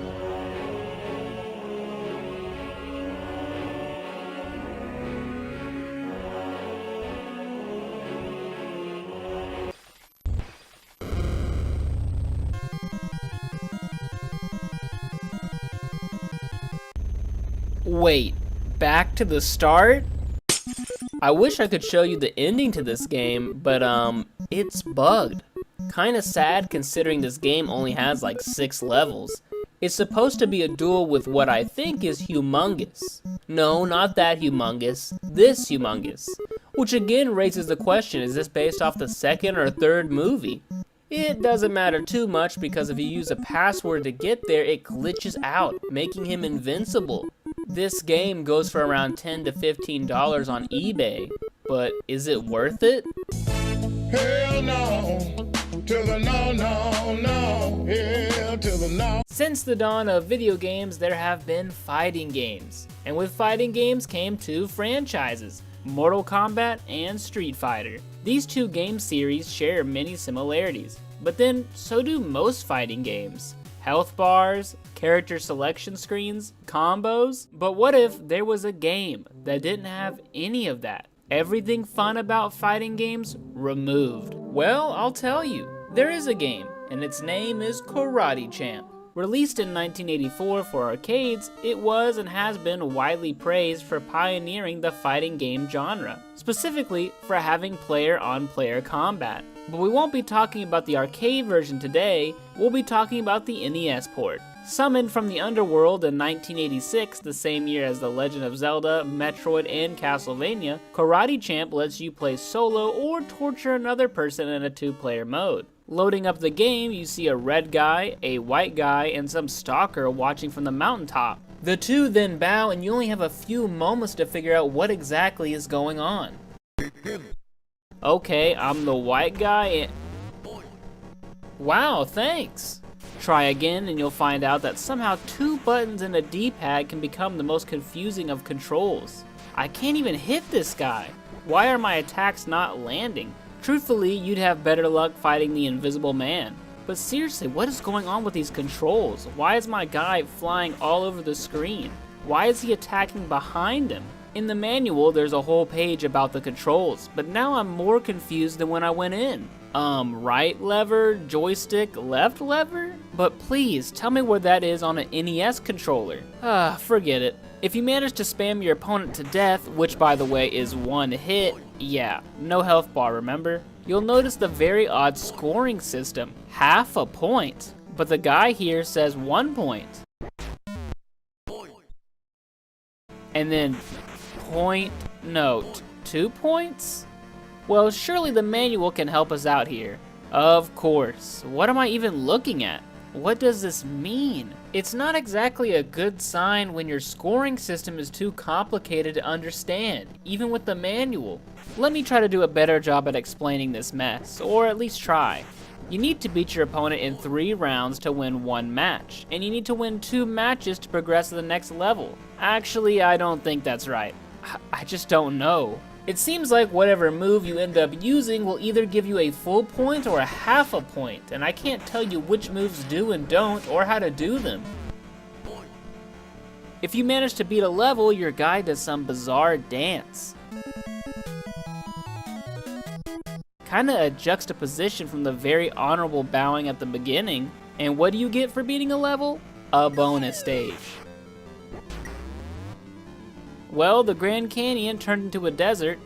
Wait, back to the start? I wish I could show you the ending to this game, but it's bugged. Kinda sad considering this game only has like 6 levels. It's supposed to be a duel with what I think is humongous. No, not that humongous, this humongous. Which again raises the question, is this based off the second or third movie? It doesn't matter too much because if you use a password to get there, it glitches out, making him invincible. This game goes for around $10 to $15 on eBay, but is it worth it?
Hell no, to the no, no, no, hell to the no.
Since the dawn of video games, there have been fighting games. And with fighting games came 2 franchises, Mortal Kombat and Street Fighter. These 2 game series share many similarities, but then so do most fighting games. Health bars, character selection screens, combos. But what if there was a game that didn't have any of that? Everything fun about fighting games removed. Well, I'll tell you, there is a game, and its name is Karate Champ. Released in 1984 for arcades, it was and has been widely praised for pioneering the fighting game genre, specifically for having player-on-player combat. But we won't be talking about the arcade version today, we'll be talking about the NES port. Summoned from the underworld in 1986, the same year as The Legend of Zelda, Metroid, and Castlevania, Karate Champ lets you play solo or torture another person in a 2-player mode. Loading up the game, you see a red guy, a white guy, and some stalker watching from the mountaintop. The 2 then bow and you only have a few moments to figure out what exactly is going on. Okay, I'm the white guy and... Wow, thanks! Try again and you'll find out that somehow 2 buttons in a D-pad can become the most confusing of controls. I can't even hit this guy. Why are my attacks not landing? Truthfully, you'd have better luck fighting the Invisible Man. But seriously, what is going on with these controls? Why is my guy flying all over the screen? Why is he attacking behind him? In the manual, there's a whole page about the controls, but now I'm more confused than when I went in. Right lever, joystick, left lever? But please, tell me where that is on an NES controller. Forget it. If you manage to spam your opponent to death, which by the way is 1 hit, yeah, no health bar, remember? You'll notice the very odd scoring system, half a point. But the guy here says 1 point. And then point, note, 2 points? Well, surely the manual can help us out here. Of course. What am I even looking at? What does this mean? It's not exactly a good sign when your scoring system is too complicated to understand, even with the manual. Let me try to do a better job at explaining this mess, or at least try. You need to beat your opponent in 3 rounds to win 1 match, and you need to win 2 matches to progress to the next level. Actually, I don't think that's right. I just don't know. It seems like whatever move you end up using will either give you a full point or a half a point, and I can't tell you which moves do and don't, or how to do them. If you manage to beat a level, your guy does some bizarre dance. Kinda a juxtaposition from the very honorable bowing at the beginning. And what do you get for beating a level? A bonus stage. Well, the Grand Canyon turned into a desert.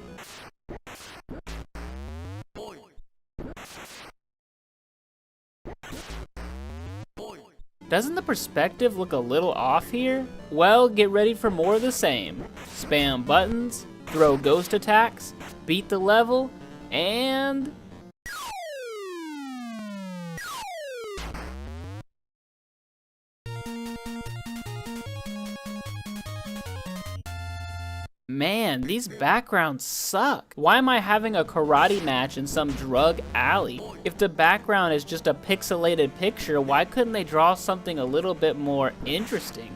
Doesn't the perspective look a little off here? Well, get ready for more of the same. Spam buttons, throw ghost attacks, beat the level, and... Man, these backgrounds suck. Why am I having a karate match in some drug alley? If the background is just a pixelated picture, why couldn't they draw something a little bit more interesting?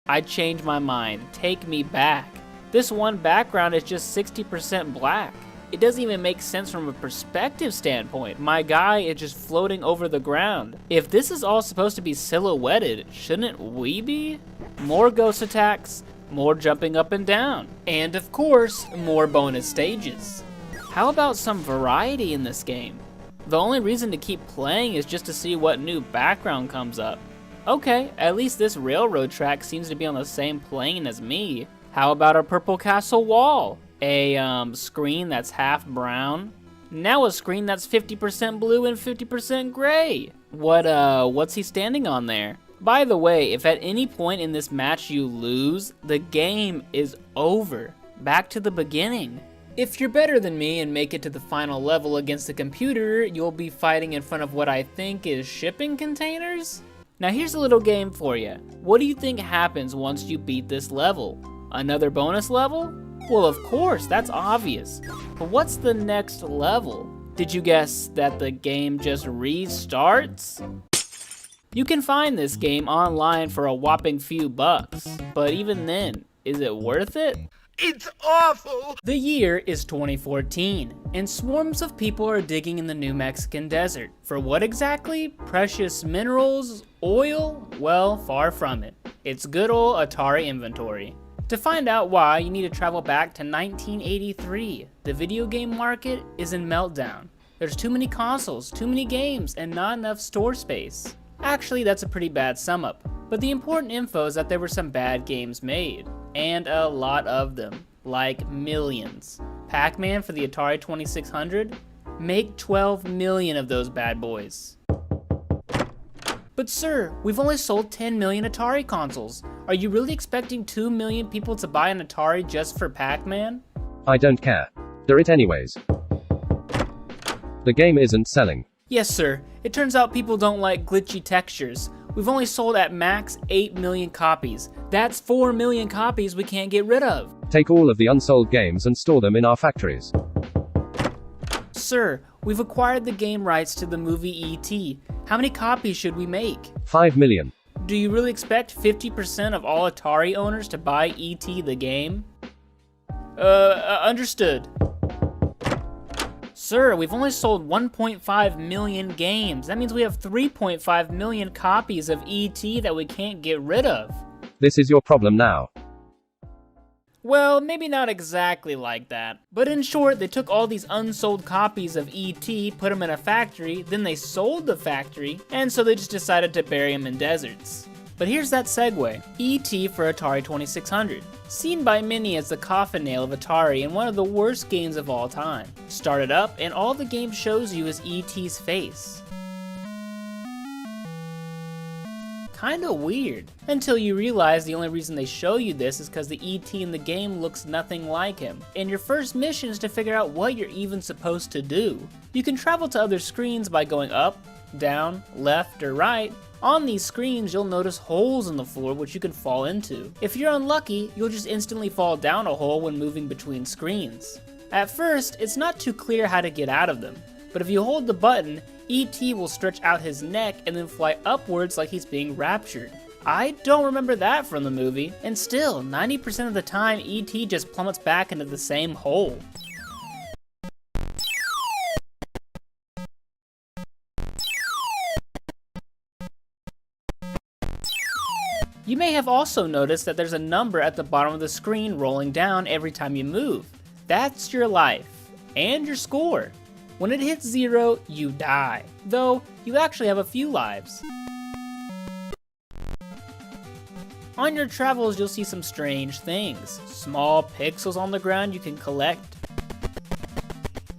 I changed my mind. Take me back. This one background is just 60% black. It doesn't even make sense from a perspective standpoint. My guy is just floating over the ground. If this is all supposed to be silhouetted, shouldn't we be? More ghost attacks, more jumping up and down, and of course, more bonus stages. How about some variety in this game? The only reason to keep playing is just to see what new background comes up. Okay, at least this railroad track seems to be on the same plane as me. How about a purple castle wall? A screen that's half brown? Now a screen that's 50% blue and 50% gray. What's he standing on there? By the way, if at any point in this match you lose, the game is over. Back to the beginning. If you're better than me and make it to the final level against the computer, you'll be fighting in front of what I think is shipping containers? Now here's a little game for you. What do you think happens once you beat this level? Another bonus level? Well, of course, that's obvious. But what's the next level? Did you guess that the game just restarts? You can find this game online for a whopping few bucks, but even then, is it worth it?
It's awful!
The year is 2014, and swarms of people are digging in the New Mexican desert. For what exactly? Precious minerals? Oil? Well, far from it. It's good old Atari inventory. To find out why, you need to travel back to 1983. The video game market is in meltdown. There's too many consoles, too many games, and not enough store space. Actually, that's a pretty bad sum up. But the important info is that there were some bad games made. And a lot of them. Like millions. Pac-Man for the Atari 2600? Make 12 million of those bad boys. But sir, we've only sold 10 million Atari consoles. Are you really expecting 2 million people to buy an Atari just for Pac-Man?
I don't care. Do it anyways. The game isn't selling.
Yes sir, it turns out people don't like glitchy textures. We've only sold at max 8 million copies. That's 4 million copies we can't get rid of.
Take all of the unsold games and store them in our factories.
Sir, we've acquired the game rights to the movie E.T. How many copies should we make?
5 million.
Do you really expect 50% of all Atari owners to buy E.T. the game? Understood. Sir, we've only sold 1.5 million games. That means we have 3.5 million copies of E.T. that we can't get rid of.
This is your problem now.
Well, maybe not exactly like that. But in short, they took all these unsold copies of E.T., put them in a factory, then they sold the factory, and so they just decided to bury them in deserts. But here's that segue. E.T. for Atari 2600. Seen by many as the coffin nail of Atari and one of the worst games of all time. Start it up, and all the game shows you is E.T.'s face. Kinda weird. Until you realize the only reason they show you this is because the E.T. in the game looks nothing like him. And your first mission is to figure out what you're even supposed to do. You can travel to other screens by going up, down, left, or right. On these screens, you'll notice holes in the floor which you can fall into. If you're unlucky, you'll just instantly fall down a hole when moving between screens. At first, it's not too clear how to get out of them, but if you hold the button, E.T. will stretch out his neck and then fly upwards like he's being raptured. I don't remember that from the movie, and still, 90% of the time, E.T. just plummets back into the same hole. You may have also noticed that there's a number at the bottom of the screen rolling down every time you move. That's your life, and your score. When it hits 0, you die, though you actually have a few lives. On your travels, you'll see some strange things. Small pixels on the ground you can collect.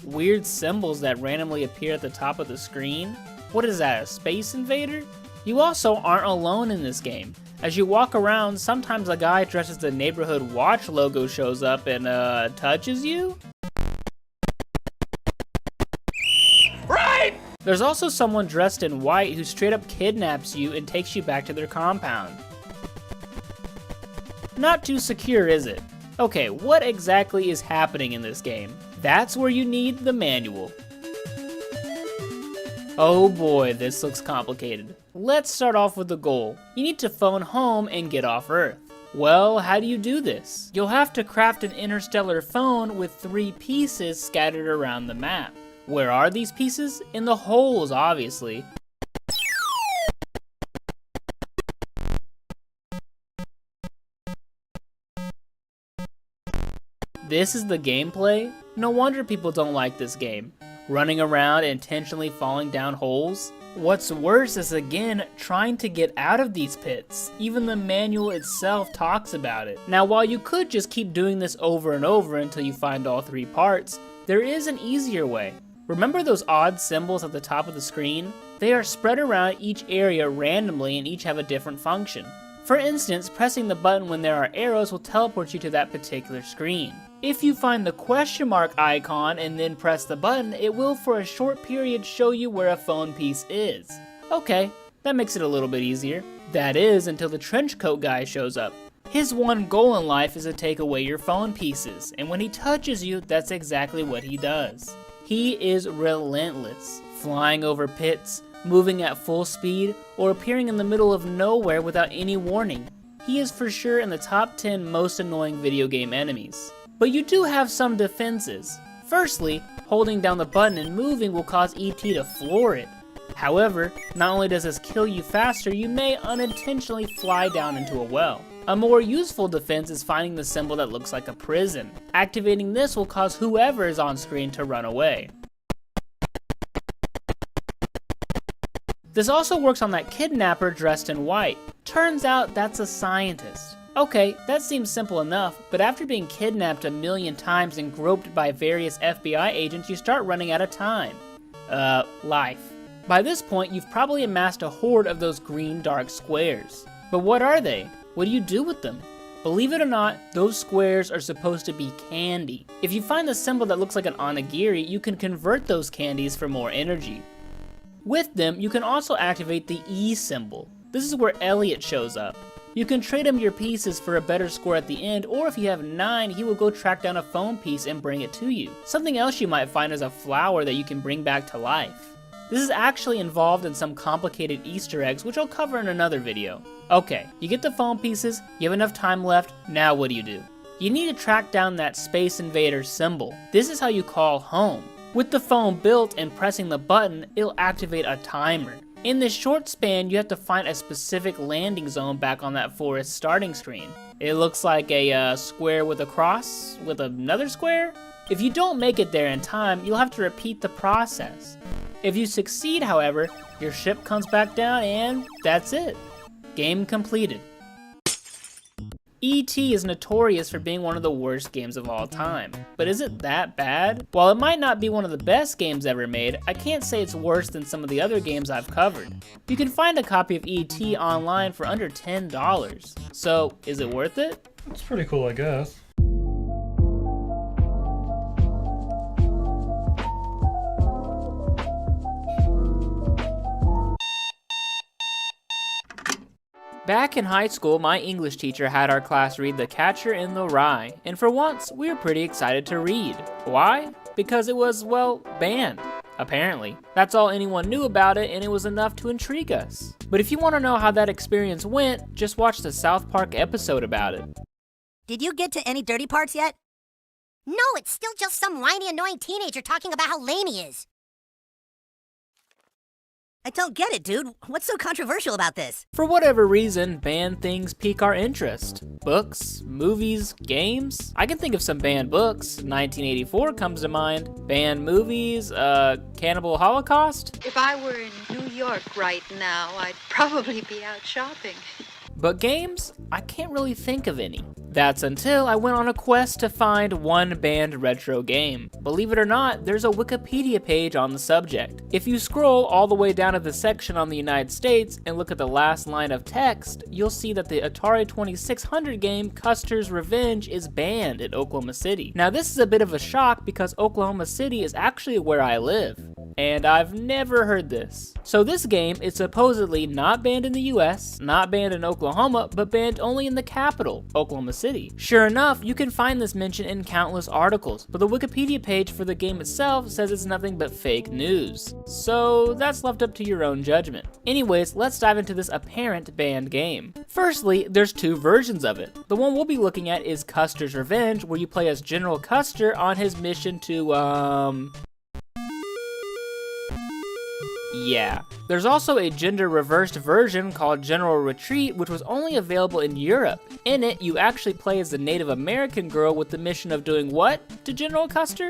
Weird symbols that randomly appear at the top of the screen. What is that, a space invader? You also aren't alone in this game. As you walk around, sometimes a guy dressed as the Neighborhood Watch logo shows up and touches you? There's also someone dressed in white who straight up kidnaps you and takes you back to their compound. Not too secure, is it? Okay, what exactly is happening in this game? That's where you need the manual. Oh boy, this looks complicated. Let's start off with the goal. You need to phone home and get off Earth. Well, how do you do this? You'll have to craft an interstellar phone with 3 pieces scattered around the map. Where are these pieces? In the holes, obviously. This is the gameplay? No wonder people don't like this game. Running around intentionally falling down holes? What's worse is again trying to get out of these pits. Even the manual itself talks about it. Now while you could just keep doing this over and over until you find all 3 parts, there is an easier way. Remember those odd symbols at the top of the screen? They are spread around each area randomly and each have a different function. For instance, pressing the button when there are arrows will teleport you to that particular screen. If you find the question mark icon and then press the button, it will for a short period show you where a phone piece is. Okay, that makes it a little bit easier. That is, until the trench coat guy shows up. His one goal in life is to take away your phone pieces, and when he touches you, that's exactly what he does. He is relentless, flying over pits, moving at full speed, or appearing in the middle of nowhere without any warning. He is for sure in the top 10 most annoying video game enemies. But you do have some defenses. Firstly, holding down the button and moving will cause ET to floor it. However, not only does this kill you faster, you may unintentionally fly down into a well. A more useful defense is finding the symbol that looks like a prison. Activating this will cause whoever is on screen to run away. This also works on that kidnapper dressed in white. Turns out that's a scientist. Okay, that seems simple enough, but after being kidnapped 1,000,000 times and groped by various FBI agents, you start running out of time. Life. By this point, you've probably amassed a horde of those green dark squares. But what are they? What do you do with them? Believe it or not, those squares are supposed to be candy. If you find the symbol that looks like an onigiri, you can convert those candies for more energy. With them, you can also activate the E symbol. This is where Elliot shows up. You can trade him your pieces for a better score at the end, or if you have 9, he will go track down a phone piece and bring it to you. Something else you might find is a flower that you can bring back to life. This is actually involved in some complicated Easter eggs, which I'll cover in another video. Okay, you get the phone pieces, you have enough time left, now what do? You need to track down that Space Invader symbol. This is how you call home. With the phone built and pressing the button, it'll activate a timer. In this short span, you have to find a specific landing zone back on that forest starting screen. It looks like a square with a cross with another square. If you don't make it there in time, you'll have to repeat the process. If you succeed, however, your ship comes back down and that's it. Game completed. E.T. is notorious for being one of the worst games of all time, but is it that bad? While it might not be one of the best games ever made, I can't say it's worse than some of the other games I've covered. You can find a copy of E.T. online for under $10. So, is it worth it?
It's pretty cool, I guess.
Back in high school, my English teacher had our class read The Catcher in the Rye, and for once, we were pretty excited to read. Why? Because it was, well, banned. Apparently. That's all anyone knew about it, and it was enough to intrigue us. But if you want to know how that experience went, just watch the South Park episode about it.
Did you get to any dirty parts yet?
No, it's still just some whiny, annoying teenager talking about how lame he is.
I don't get it, dude. What's so controversial about this?
For whatever reason, banned things pique our interest. Books, movies, games. I can think of some banned books. 1984 comes to mind. Banned movies, Cannibal Holocaust.
If I were in New York right now, I'd probably be out shopping.
But games? I can't really think of any. That's until I went on a quest to find one banned retro game. Believe it or not, there's a Wikipedia page on the subject. If you scroll all the way down to the section on the United States and look at the last line of text, you'll see that the Atari 2600 game Custer's Revenge is banned in Oklahoma City. Now this is a bit of a shock because Oklahoma City is actually where I live, and I've never heard this. So this game is supposedly not banned in the US, not banned in Oklahoma, but banned only in the capital, Oklahoma City. Sure enough, you can find this mentioned in countless articles, but the Wikipedia page for the game itself says it's nothing but fake news. So that's left up to your own judgment. Anyways, let's dive into this apparent banned game. Firstly, there's two versions of it. The one we'll be looking at is Custer's Revenge, where you play as General Custer on his mission to, yeah. There's also a gender-reversed version called General Retreat, which was only available in Europe. In it, you actually play as the Native American girl with the mission of doing what to General Custer?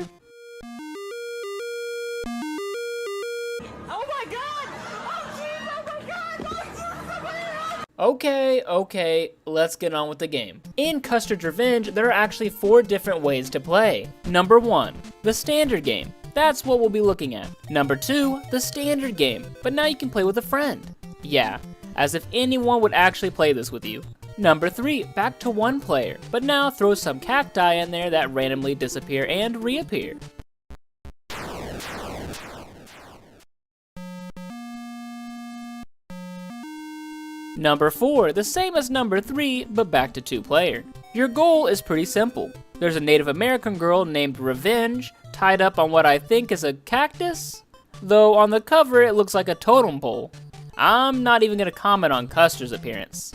Oh my god! Oh jeez, oh my god! Oh,
Okay, let's get on with the game. In Custer's Revenge, there are actually 4 different ways to play. Number 1, the standard game. That's what we'll be looking at. Number 2, the standard game, but now you can play with a friend. Yeah, as if anyone would actually play this with you. Number 3, back to 1 player, but now throw some cacti in there that randomly disappear and reappear. Number 4, the same as number 3, but back to 2 player. Your goal is pretty simple. There's a Native American girl named Revenge, tied up on what I think is a cactus, though on the cover it looks like a totem pole. I'm not even gonna comment on Custer's appearance.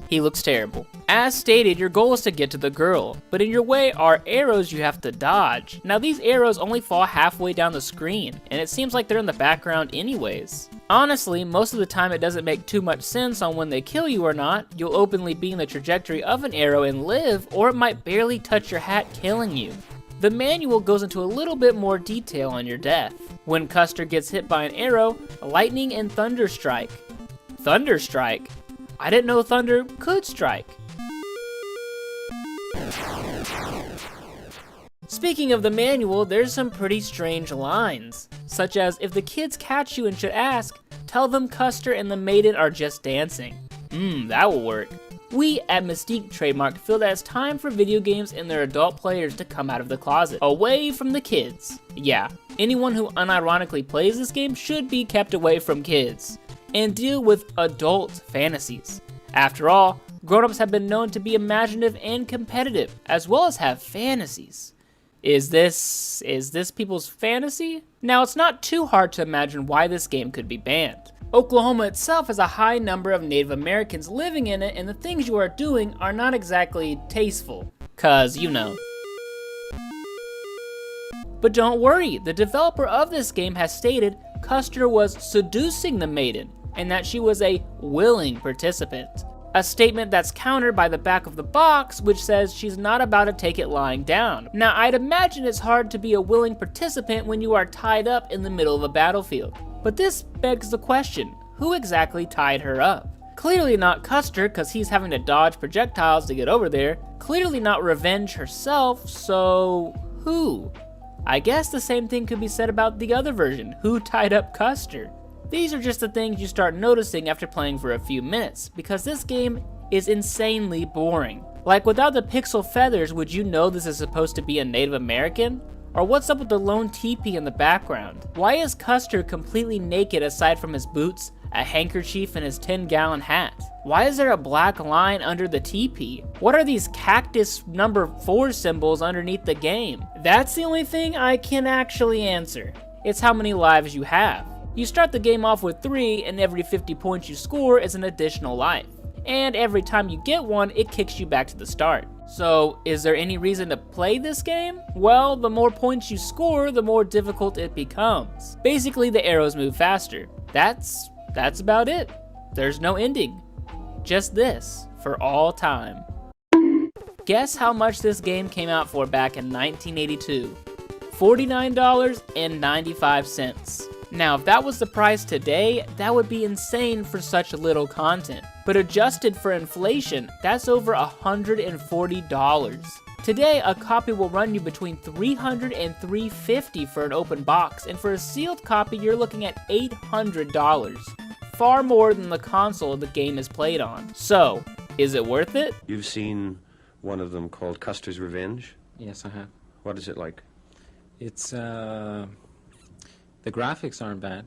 He looks terrible. As stated, your goal is to get to the girl, but in your way are arrows you have to dodge. Now these arrows only fall halfway down the screen, and it seems like they're in the background anyways. Honestly, most of the time it doesn't make too much sense on when they kill you or not. You'll openly be in the trajectory of an arrow and live, or it might barely touch your hat killing you. The manual goes into a little bit more detail on your death. When Custer gets hit by an arrow, lightning and thunder strike. Thunder strike? I didn't know thunder could strike. Speaking of the manual, there's some pretty strange lines, such as if the kids catch you and should ask, tell them Custer and the maiden are just dancing. That will work. We at Mystique Trademark feel that it's time for video games and their adult players to come out of the closet, away from the kids. Yeah, anyone who unironically plays this game should be kept away from kids, and deal with adult fantasies. After all, grown-ups have been known to be imaginative and competitive, as well as have fantasies. Is this people's fantasy? Now, it's not too hard to imagine why this game could be banned. Oklahoma itself has a high number of Native Americans living in it, and the things you are doing are not exactly tasteful, 'cause you know. But don't worry, the developer of this game has stated Custer was seducing the maiden, and that she was a willing participant. A statement that's countered by the back of the box, which says she's not about to take it lying down. Now, I'd imagine it's hard to be a willing participant when you are tied up in the middle of a battlefield. But this begs the question, who exactly tied her up? Clearly not Custer, because he's having to dodge projectiles to get over there. Clearly not Revenge herself, so who? I guess the same thing could be said about the other version, who tied up Custer? These are just the things you start noticing after playing for a few minutes, because this game is insanely boring. Like, without the pixel feathers, would you know this is supposed to be a Native American? Or what's up with the lone teepee in the background? Why is Custer completely naked aside from his boots, a handkerchief, and his 10-gallon hat? Why is there a black line under the teepee? What are these cactus number 4 symbols underneath the game? That's the only thing I can actually answer. It's how many lives you have. You start the game off with 3, and every 50 points you score is an additional life. And every time you get one, it kicks you back to the start. So, is there any reason to play this game? Well, the more points you score, the more difficult it becomes. Basically, the arrows move faster. That's about it. There's no ending. Just this, for all time. Guess how much this game came out for back in 1982? $49.95. Now, if that was the price today, that would be insane for such little content. But adjusted for inflation, that's over $140. Today, a copy will run you between $300 and $350 for an open box, and for a sealed copy, you're looking at $800. Far more than the console the game is played on. So, is it worth it?
You've seen one of them called Custer's Revenge?
Yes, I have.
What is it like?
It's, the graphics aren't bad.